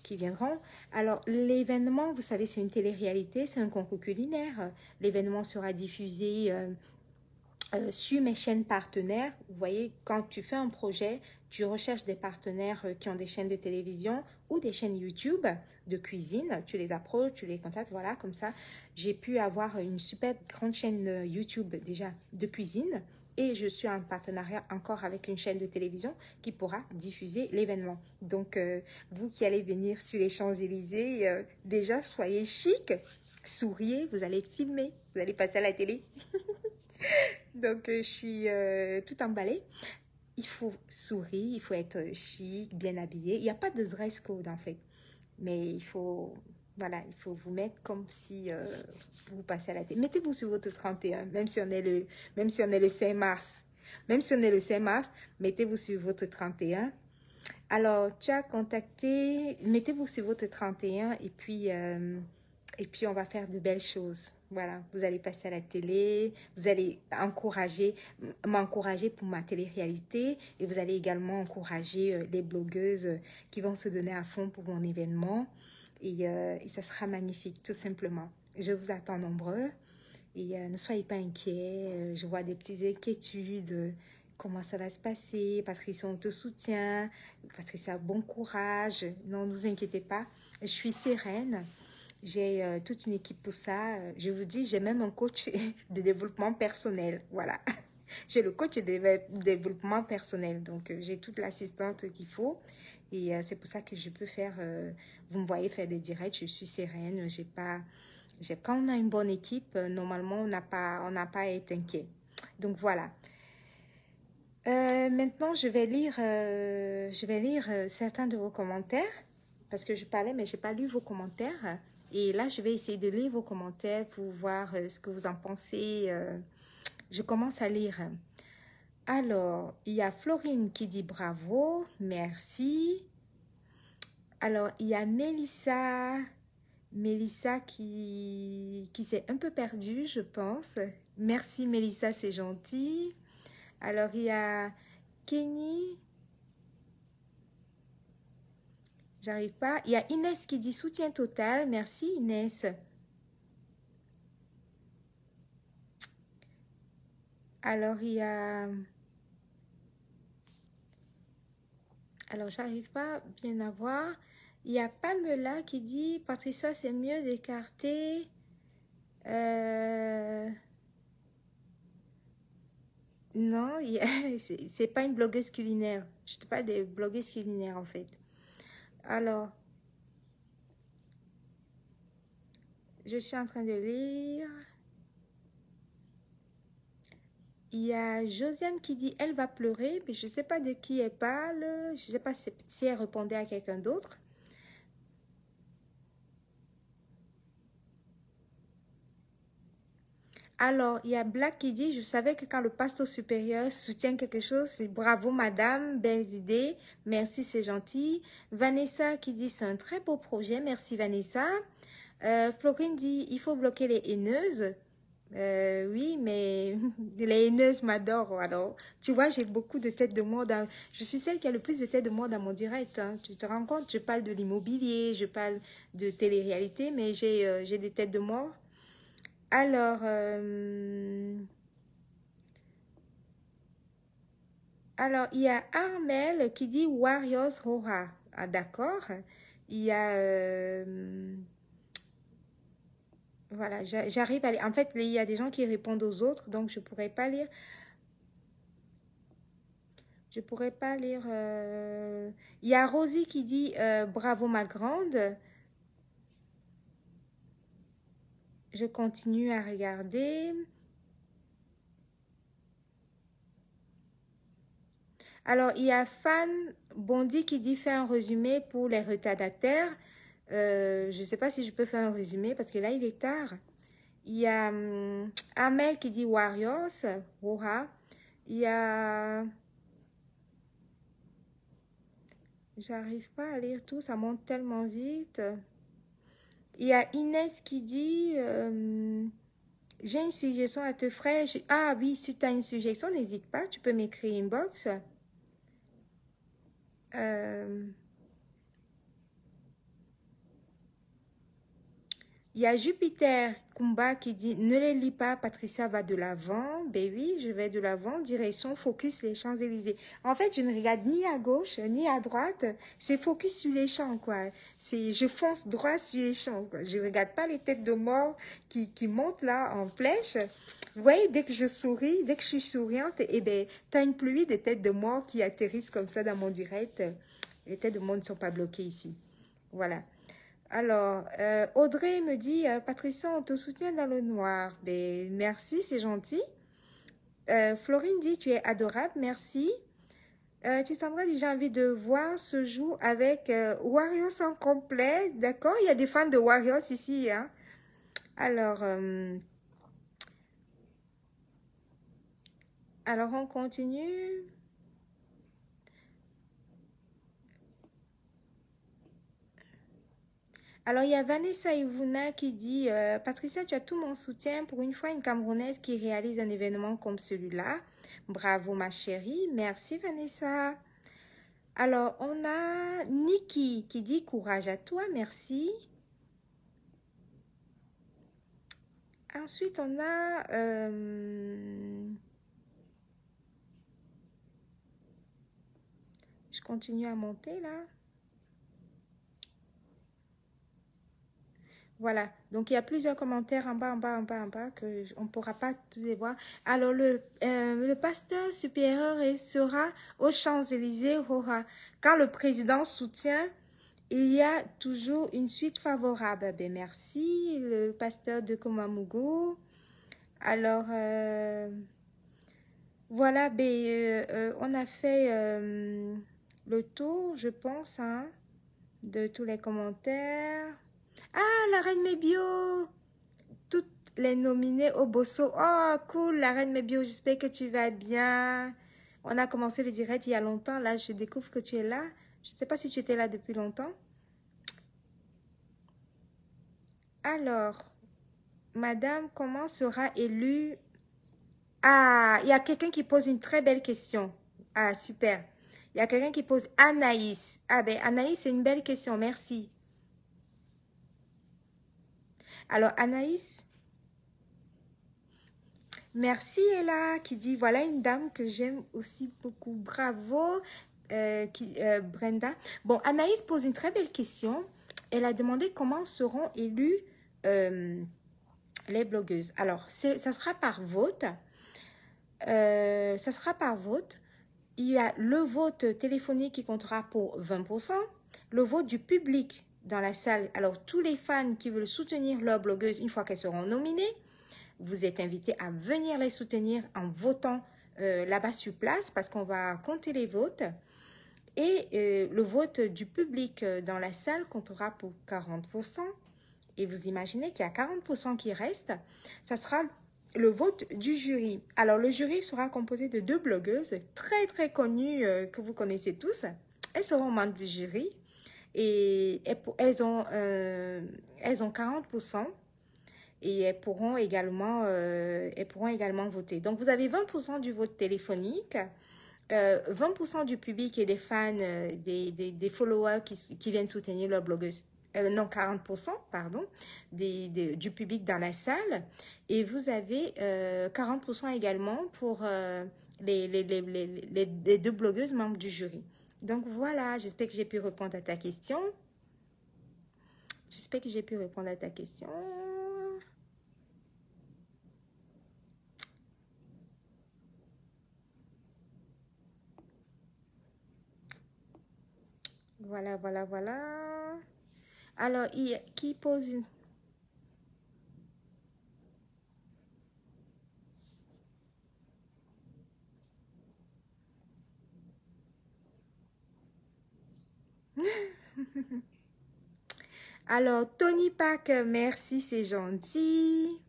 [SPEAKER 1] qui viendront. Alors, l'événement, vous savez, c'est une télé-réalité, c'est un concours culinaire. L'événement sera diffusé sur mes chaînes partenaires. Vous voyez, quand tu fais un projet, tu recherches des partenaires qui ont des chaînes de télévision ou des chaînes YouTube de cuisine. Tu les approches, tu les contactes, voilà, comme ça. J'ai pu avoir une super grande chaîne YouTube déjà de cuisine et je suis en partenariat encore avec une chaîne de télévision qui pourra diffuser l'événement. Donc, vous qui allez venir sur les Champs-Élysées, déjà, soyez chic, souriez, vous allez être filmé, vous allez passer à la télé. Donc, je suis tout emballée. Il faut sourire, il faut être chic, bien habillé. Il n'y a pas de dress code, en fait. Mais il faut, voilà, il faut vous mettre comme si vous passez à la télé. Mettez-vous sur votre 31, même si on est le 5 mars. Même si on est le 5 mars, mettez-vous sur votre 31. Alors, tu as contacté, mettez-vous sur votre 31 et puis on va faire de belles choses. Voilà, vous allez passer à la télé, vous allez m'encourager pour ma télé-réalité et vous allez également encourager les blogueuses qui vont se donner à fond pour mon événement et ça sera magnifique, tout simplement. Je vous attends nombreux et ne soyez pas inquiets, je vois des petites inquiétudes, comment ça va se passer, Patricia, on te soutient, Patricia, bon courage, non, ne vous inquiétez pas, je suis sereine. J'ai toute une équipe pour ça. Je vous dis, j'ai même un coach de développement personnel. Voilà. J'ai le coach de développement personnel. Donc, j'ai toute l'assistante qu'il faut. Et c'est pour ça que je peux faire... vous me voyez faire des directs. Je suis sereine. Quand on a une bonne équipe, normalement, on n'a pas à être inquiet. Donc, voilà. Maintenant, je vais lire certains de vos commentaires. Parce que je parlais, mais je n'ai pas lu vos commentaires. Et là, je vais essayer de lire vos commentaires pour voir ce que vous en pensez. Je commence à lire. Alors, il y a Florine qui dit bravo, merci. Alors, il y a Mélissa qui s'est un peu perdue, je pense. Merci Mélissa, c'est gentil. Alors, il y a Kenny. J'arrive pas. Il y a Inès qui dit soutien total. Merci Inès. Alors, il y a... Alors, j'arrive pas bien à voir. Il y a Pamela qui dit, Patricia, c'est mieux d'écarter... Non, c'est pas une blogueuse culinaire. Je ne suis pas des blogueuses culinaires, en fait. Alors, je suis en train de lire... Il y a Josiane qui dit elle va pleurer, mais je ne sais pas de qui elle parle. Je ne sais pas si elle répondait à quelqu'un d'autre. Alors, il y a Black qui dit je savais que quand le pasteur supérieur soutient quelque chose, c'est bravo madame, belles idées, merci, c'est gentil. Vanessa qui dit c'est un très beau projet, merci Vanessa. Florine dit il faut bloquer les haineuses. Oui, mais les haineuses m'adorent. Alors, tu vois, j'ai beaucoup de têtes de mort. Je suis celle qui a le plus de têtes de mort dans mon direct. Hein. Tu te rends compte? Je parle de l'immobilier, je parle de télé-réalité, mais j'ai des têtes de mort. Alors, il y a Armel qui dit Warriors Roha. Ah, d'accord. Il y a... voilà, j'arrive à lire. En fait, il y a des gens qui répondent aux autres, donc je ne pourrais pas lire. Je ne pourrais pas lire... Il y a Rosie qui dit bravo ma grande. Je continue à regarder. Alors, il y a Fan Bondi qui dit fais un résumé pour les retardataires. Je ne sais pas si je peux faire un résumé parce que là, il est tard. Il y a Amel qui dit Warriors. Woha. Il y a... J'arrive pas à lire tout, ça monte tellement vite. Il y a Inès qui dit j'ai une suggestion à te faire. Ah oui, si tu as une suggestion, n'hésite pas, tu peux m'écrire inbox. Il y a Jupiter Kumba qui dit ne les lis pas, Patricia va de l'avant. Ben oui, je vais de l'avant, direction focus les Champs-Élysées. En fait, je ne regarde ni à gauche ni à droite, c'est focus sur les champs, quoi. Je fonce droit sur les champs, quoi. Je ne regarde pas les têtes de mort qui montent là en flèche. Vous voyez, dès que je souris, dès que je suis souriante, eh ben, tu as une pluie de têtes de mort qui atterrissent comme ça dans mon direct. Les têtes de mort ne sont pas bloquées ici. Voilà. Alors, Audrey me dit, Patricia, on te soutient dans le noir. Ben, merci, c'est gentil. Florine dit, tu es adorable, merci. Tissandra dit, j'ai envie de voir ce jour avec Warriors en complet. D'accord, il y a des fans de Warriors ici. Hein? Alors, on continue. Alors, il y a Vanessa Ivuna qui dit Patricia, tu as tout mon soutien. Pour une fois, une Camerounaise qui réalise un événement comme celui-là. Bravo, ma chérie. Merci, Vanessa. Alors, on a Niki qui dit courage à toi. Merci. Ensuite, on a... je continue à monter, là. Voilà, donc il y a plusieurs commentaires en bas, que on ne pourra pas tous les voir. Alors, le pasteur supérieur sera aux Champs-Élysées, quand le président soutient, il y a toujours une suite favorable. Ben, merci, le pasteur de Komamugo. Alors, voilà, on a fait le tour, je pense, hein, de tous les commentaires. Ah, la reine Mébio! Toutes les nominées au Bosso. Oh, cool, la reine Mébio, j'espère que tu vas bien. On a commencé le direct il y a longtemps. Là, je découvre que tu es là. Je ne sais pas si tu étais là depuis longtemps. Alors, madame, comment sera élue? Ah, il y a quelqu'un qui pose une très belle question. Ah, super. Il y a quelqu'un qui pose Anaïs. Ah, ben, Anaïs, c'est une belle question. Merci. Alors, Anaïs, merci Ella qui dit, voilà une dame que j'aime aussi beaucoup. Bravo, Brenda. Bon, Anaïs pose une très belle question. Elle a demandé comment seront élues les blogueuses. Alors, ça sera par vote. Ça sera par vote. Il y a le vote téléphonique qui comptera pour 20%, le vote du public dans la salle. Alors, tous les fans qui veulent soutenir leurs blogueuses, une fois qu'elles seront nominées, vous êtes invités à venir les soutenir en votant là-bas sur place parce qu'on va compter les votes. Et le vote du public dans la salle comptera pour 40%. Et vous imaginez qu'il y a 40% qui restent. Ça sera le vote du jury. Alors, le jury sera composé de 2 blogueuses très, très connues que vous connaissez tous. Elles seront membres du jury et elles ont 40% et elles pourront également voter. Donc, vous avez 20% du vote téléphonique, 20% du public et des fans, des followers qui viennent soutenir leur blogueuse. Non, 40%, pardon, du public dans la salle. Et vous avez 40% également pour les 2 blogueuses membres du jury. Donc voilà, j'espère que j'ai pu répondre à ta question. J'espère que j'ai pu répondre à ta question. Voilà, voilà, voilà. Alors, qui pose une... Alors, Tony Pack, merci, c'est gentil.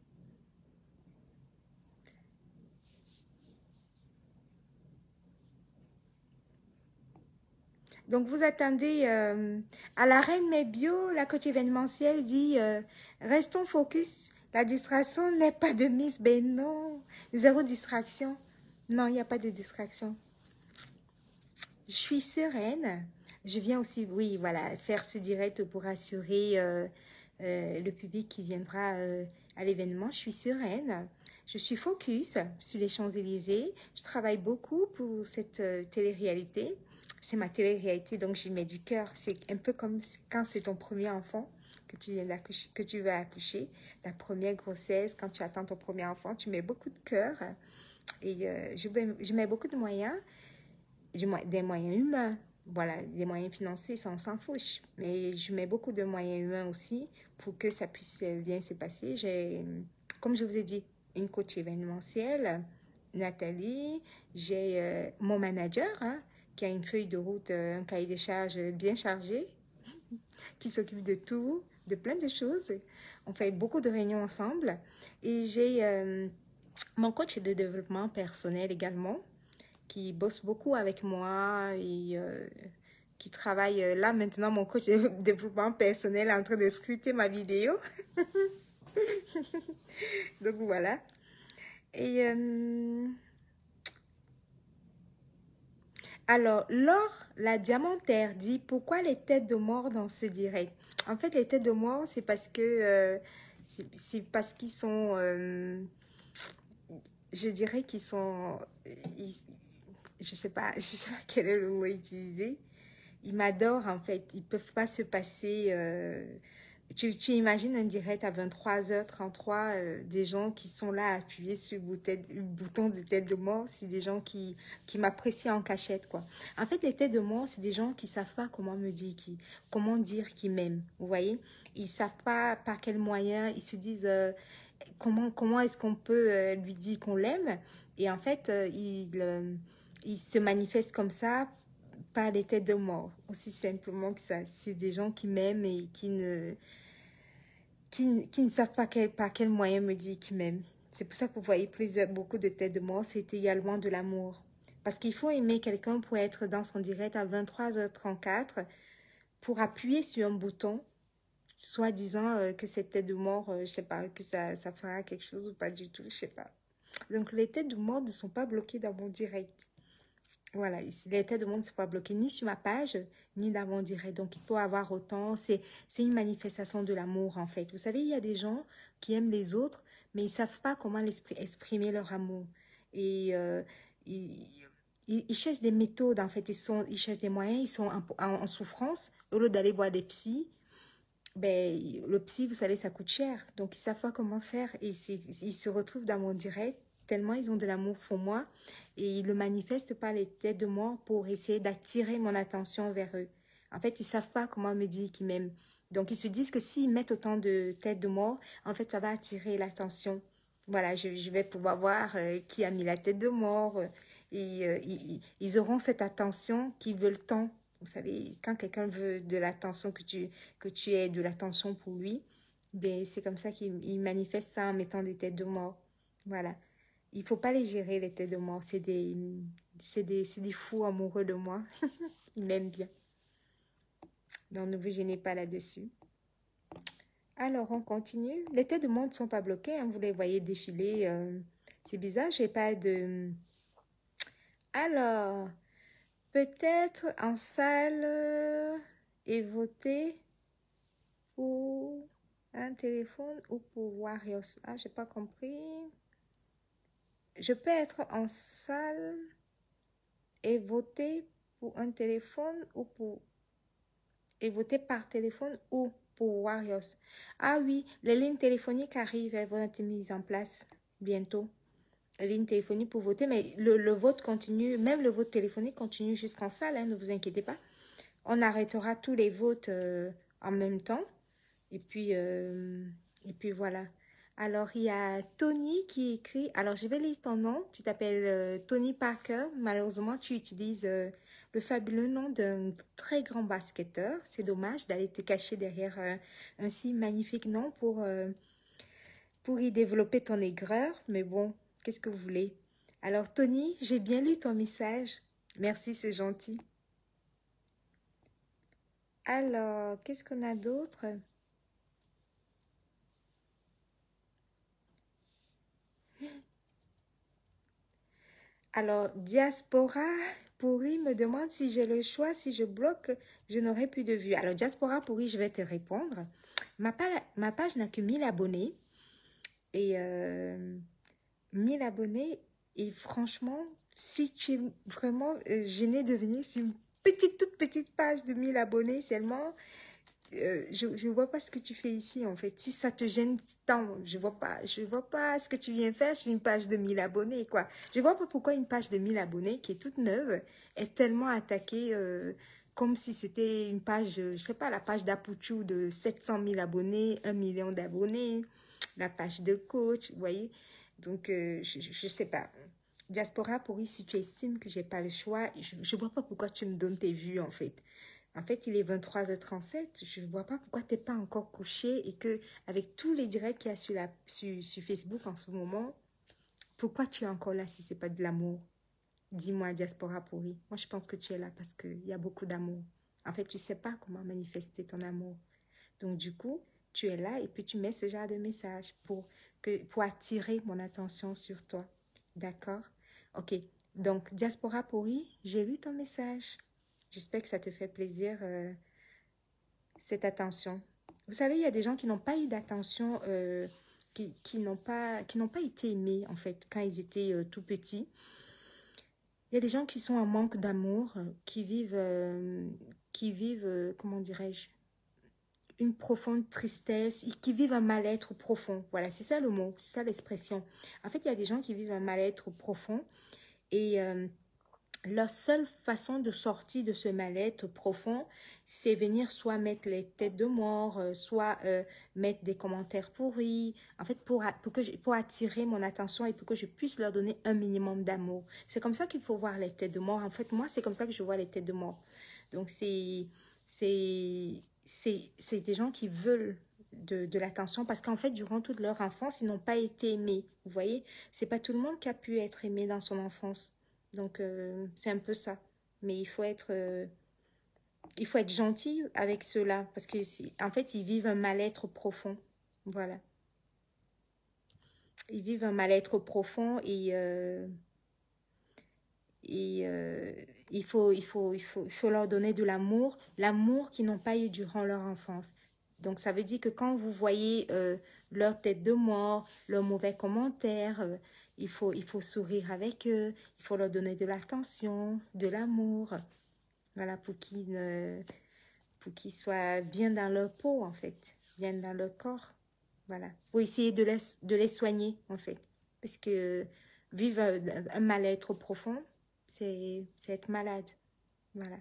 [SPEAKER 1] Donc, vous attendez à la reine Mébio, la coach événementielle dit restons focus. La distraction n'est pas de mise. Ben non, zéro distraction. Non, il n'y a pas de distraction. Je suis sereine. Je viens aussi, oui, voilà, faire ce direct pour assurer le public qui viendra à l'événement. Je suis sereine. Je suis focus sur les Champs-Élysées. Je travaille beaucoup pour cette télé-réalité. C'est ma télé-réalité, donc j'y mets du cœur. C'est un peu comme quand c'est ton premier enfant que tu viens d'accoucher, que tu vas accoucher, ta première grossesse, quand tu attends ton premier enfant, tu mets beaucoup de cœur et je mets beaucoup de moyens, des moyens humains. Voilà, des moyens financiers, ça on s'en fiche. Mais je mets beaucoup de moyens humains aussi pour que ça puisse bien se passer. J'ai, comme je vous ai dit, une coach événementielle, Nathalie. J'ai mon manager, hein, qui a une feuille de route, un cahier de charges bien chargé, qui s'occupe de tout, de plein de choses. On fait beaucoup de réunions ensemble. Et j'ai mon coach de développement personnel également, qui bosse beaucoup avec moi et qui travaille là maintenant, mon coach de développement personnel est en train de scruter ma vidéo. Donc voilà. Et alors, Laure, la diamantaire, dit pourquoi les têtes de mort dans ce direct? En fait, les têtes de mort, c'est parce que c'est parce qu'ils sont, je dirais qu'ils sont, je sais pas, je sais pas quel est le mot utilisé. Ils m'adorent en fait. Ils peuvent pas se passer. Tu imagines un direct à 23h33, des gens qui sont là à appuyer sur le bouton de tête de mort, c'est des gens qui m'apprécient en cachette, quoi. En fait, les têtes de mort, c'est des gens qui savent pas comment me dire comment dire qu'ils m'aiment, vous voyez? Ils savent pas par quel moyen, ils se disent comment est-ce qu'on peut lui dire qu'on l'aime? Et en fait, ils se manifestent comme ça par les têtes de mort, aussi simplement que ça. C'est des gens qui m'aiment et qui ne savent pas par quel moyen me dire qu'ils m'aiment. C'est pour ça que vous voyez beaucoup de têtes de mort, c'est également de l'amour. Parce qu'il faut aimer quelqu'un pour être dans son direct à 23h34, pour appuyer sur un bouton, soit disant que cette tête de mort, je sais pas, que ça fera quelque chose ou pas du tout, je sais pas. Donc les têtes de mort ne sont pas bloquées dans mon direct. Voilà, les têtes de mort ne sont pas bloquées ni sur ma page, ni dans mon direct. Donc, il peut avoir autant. C'est une manifestation de l'amour, en fait. Vous savez, il y a des gens qui aiment les autres, mais ils ne savent pas comment exprimer leur amour. Et ils cherchent des méthodes, en fait. Ils cherchent des moyens. Ils sont en souffrance. Au lieu d'aller voir des psys, ben, le psy, vous savez, ça coûte cher. Donc, ils ne savent pas comment faire. Et ils se retrouvent dans mon direct tellement ils ont de l'amour pour moi. Et ils le manifestent par les têtes de mort pour essayer d'attirer mon attention vers eux. En fait, ils ne savent pas comment me dire qu'ils m'aiment. Donc, ils se disent que s'ils mettent autant de têtes de mort, en fait, ça va attirer l'attention. Voilà, je vais pouvoir voir qui a mis la tête de mort. Et ils auront cette attention qu'ils veulent tant. Vous savez, quand quelqu'un veut de l'attention, que tu aies de l'attention pour lui, ben, c'est comme ça qu'il manifeste ça en mettant des têtes de mort. Voilà. Il faut pas les gérer, les têtes de mort. C'est des fous amoureux de moi. Ils m'aiment bien. Donc, ne vous gênez pas là-dessus. Alors, on continue. Les têtes de mort ne sont pas bloquées. Hein, vous les voyez défiler. C'est bizarre, je n'ai pas de... Alors, peut-être en salle et voter pour un téléphone ou pour Warriors. Ah, j'ai pas compris. Je peux être en salle et voter pour un téléphone ou pour... Et voter par téléphone ou pour Warriors. Ah oui, les lignes téléphoniques arrivent, elles vont être mises en place bientôt. Les lignes téléphoniques pour voter, mais le vote continue, même le vote téléphonique continue jusqu'en salle, hein, ne vous inquiétez pas. On arrêtera tous les votes en même temps. Et puis voilà. Alors, il y a Tony qui écrit. Alors, je vais lire ton nom. Tu t'appelles Tony Parker. Malheureusement, tu utilises le fabuleux nom d'un très grand basketteur. C'est dommage d'aller te cacher derrière un si magnifique nom pour y développer ton aigreur. Mais bon, qu'est-ce que vous voulez? Alors, Tony, j'ai bien lu ton message. Merci, c'est gentil. Alors, qu'est-ce qu'on a d'autre? Alors, Diaspora Pourri me demande si j'ai le choix, si je bloque, je n'aurai plus de vues. Alors, Diaspora Pourri, je vais te répondre. Ma page n'a que 1000 abonnés. Et 1000 abonnés. Et franchement, si tu es vraiment gêné de venir sur une toute petite page de 1000 abonnés seulement, je ne vois pas ce que tu fais ici, en fait. Si ça te gêne tant, je vois pas ce que tu viens faire sur une page de 1000 abonnés, quoi. Je vois pas pourquoi une page de 1000 abonnés, qui est toute neuve, est tellement attaquée comme si c'était une page, je sais pas, la page d'Apuchou de 700 000 abonnés, 1 million d'abonnés, la page de coach, vous voyez. Donc, je sais pas. Diaspora Pourri, si tu estimes que j'ai pas le choix, je vois pas pourquoi tu me donnes tes vues, en fait. En fait, il est 23h37. Je ne vois pas pourquoi tu n'es pas encore couché et que avec tous les directs qu'il y a sur Facebook en ce moment, pourquoi tu es encore là si ce n'est pas de l'amour? Dis-moi, Diaspora Pourri. Moi, je pense que tu es là parce qu'il y a beaucoup d'amour. En fait, tu ne sais pas comment manifester ton amour. Donc, du coup, tu es là et puis tu mets ce genre de message pour attirer mon attention sur toi. D'accord? Ok. Donc, Diaspora Pourri, j'ai lu ton message. J'espère que ça te fait plaisir, cette attention. Vous savez, il y a des gens qui n'ont pas eu d'attention, qui n'ont pas été aimés, en fait, quand ils étaient tout petits. Il y a des gens qui sont en manque d'amour, qui vivent, comment dirais-je, une profonde tristesse, qui vivent un mal-être profond. Voilà, c'est ça le mot, c'est ça l'expression. En fait, il y a des gens qui vivent un mal-être profond et leur seule façon de sortir de ce mal-être profond, c'est venir soit mettre les têtes de mort, soit mettre des commentaires pourris, en fait, pour attirer mon attention et pour que je puisse leur donner un minimum d'amour. C'est comme ça qu'il faut voir les têtes de mort. En fait, moi, c'est comme ça que je vois les têtes de mort. Donc, c'est des gens qui veulent de l'attention parce qu'en fait, durant toute leur enfance, ils n'ont pas été aimés. Vous voyez, c'est pas tout le monde qui a pu être aimé dans son enfance. Donc, c'est un peu ça. Mais il faut être gentil avec ceux-là parce que, en fait, ils vivent un mal-être profond. Voilà. Ils vivent un mal-être profond et il faut leur donner de l'amour qu'ils n'ont pas eu durant leur enfance. Donc, ça veut dire que quand vous voyez leur tête de mort, leurs mauvais commentaires, il faut sourire avec eux, il faut leur donner de l'attention, de l'amour, voilà, pour qu'ils soient bien dans leur peau, en fait, bien dans leur corps, voilà, pour essayer de les soigner, en fait, parce que vivre un mal-être profond, c'est être malade, voilà.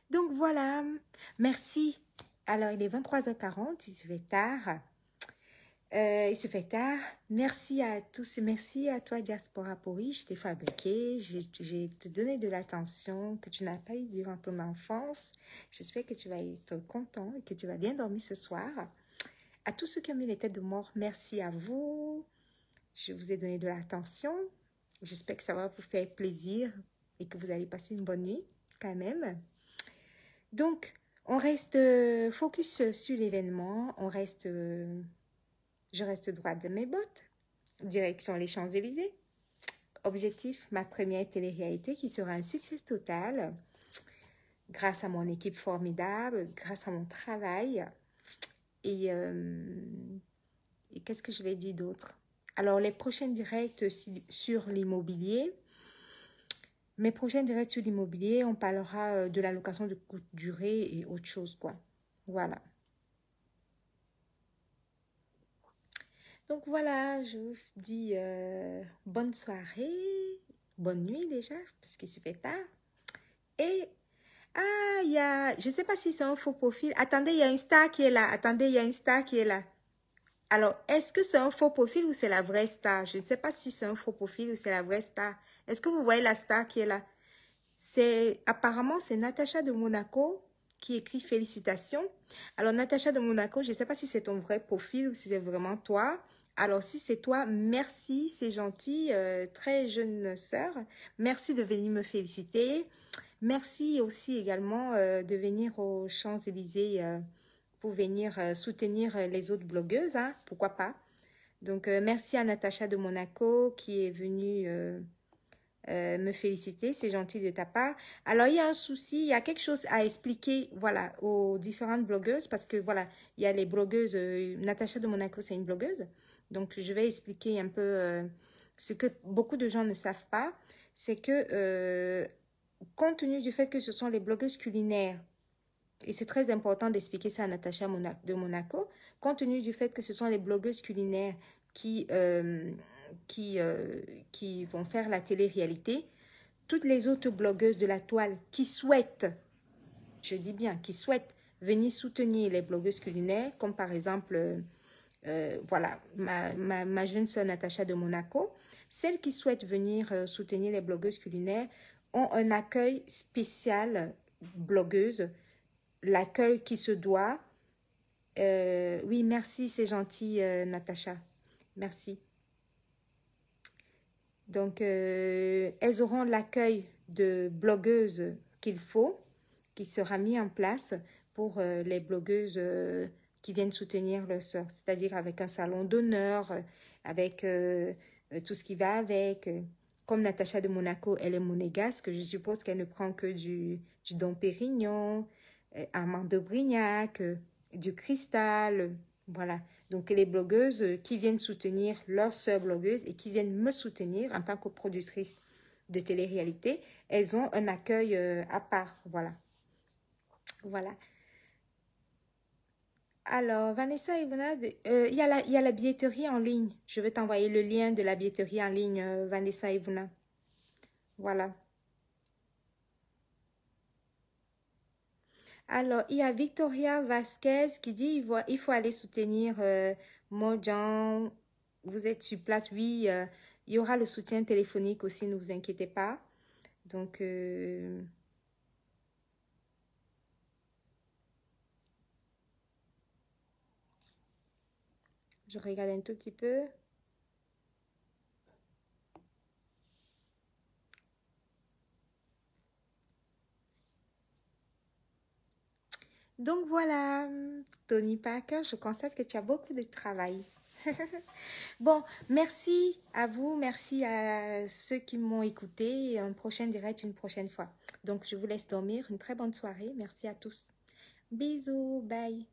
[SPEAKER 1] Donc voilà, merci. Alors, il est 23h40, il se fait tard. Il se fait tard. Merci à tous et merci à toi, Diaspora Pourri. Je t'ai fabriqué, j'ai te donné de l'attention que tu n'as pas eu durant ton enfance. J'espère que tu vas être content et que tu vas bien dormir ce soir. À tous ceux qui ont mis les têtes de mort, merci à vous. Je vous ai donné de l'attention. J'espère que ça va vous faire plaisir et que vous allez passer une bonne nuit quand même. Donc, on reste focus sur l'événement. Je reste droite de mes bottes. Direction les Champs-Élysées. Objectif, ma première télé-réalité qui sera un succès total. Grâce à mon équipe formidable, grâce à mon travail. Et qu'est-ce que je vais dire d'autre? Alors, les prochaines directs sur l'immobilier. Mes prochains directs sur l'immobilier, on parlera de la location de courte durée et autre chose, quoi. Voilà. Donc voilà, je vous dis bonne soirée, bonne nuit déjà, parce qu'il se fait tard. Et, je ne sais pas si c'est un faux profil. Attendez, il y a une star qui est là. Attendez, il y a une star qui est là. Alors, est-ce que c'est un faux profil ou c'est la vraie star? Je ne sais pas si c'est un faux profil ou c'est la vraie star. Est-ce que vous voyez la star qui est là? Apparemment, c'est Natacha de Monaco qui écrit félicitations. Alors, Natacha de Monaco, je ne sais pas si c'est ton vrai profil ou si c'est vraiment toi. Alors, si c'est toi, merci, c'est gentil, très jeune sœur. Merci de venir me féliciter. Merci aussi également de venir aux Champs-Élysées pour venir soutenir les autres blogueuses, hein, pourquoi pas. Donc, merci à Natacha de Monaco qui est venue me féliciter, c'est gentil de ta part. Alors, il y a un souci, il y a quelque chose à expliquer, voilà, aux différentes blogueuses, parce que, voilà, il y a les blogueuses, Natacha de Monaco, c'est une blogueuse, donc je vais expliquer un peu ce que beaucoup de gens ne savent pas, c'est que, compte tenu du fait que ce sont les blogueuses culinaires, et c'est très important d'expliquer ça à Natacha de Monaco, compte tenu du fait que ce sont les blogueuses culinaires qui vont faire la télé-réalité, toutes les autres blogueuses de la toile qui souhaitent, je dis bien, qui souhaitent venir soutenir les blogueuses culinaires, comme par exemple, voilà, ma jeune sœur Natacha de Monaco, celles qui souhaitent venir soutenir les blogueuses culinaires ont un accueil spécial, blogueuse, l'accueil qui se doit. Oui, merci, c'est gentil, Natacha. Merci. Donc, elles auront l'accueil de blogueuses qu'il faut, qui sera mis en place pour les blogueuses qui viennent soutenir leur sœur, c'est-à-dire avec un salon d'honneur, avec tout ce qui va avec. Comme Natacha de Monaco, elle est monégasque, je suppose qu'elle ne prend que du Dom Pérignon, Armand de Brignac, du Cristal, voilà. Donc, les blogueuses qui viennent soutenir leur sœur blogueuse et qui viennent me soutenir en tant que productrice de télé-réalité, elles ont un accueil à part, voilà. Voilà. Alors, Vanessa, il y a la billetterie en ligne. Je vais t'envoyer le lien de la billetterie en ligne, Vanessa Ivuna. Voilà. Alors, il y a Victoria Vasquez qui dit il faut aller soutenir Mojan. Vous êtes sur place, oui. Il y aura le soutien téléphonique aussi, ne vous inquiétez pas. Donc, je regarde un tout petit peu. Donc voilà, Tony Parker, je constate que tu as beaucoup de travail. Bon, merci à vous, merci à ceux qui m'ont écouté. Un prochain direct une prochaine fois. Donc, je vous laisse dormir. Une très bonne soirée. Merci à tous. Bisous, bye.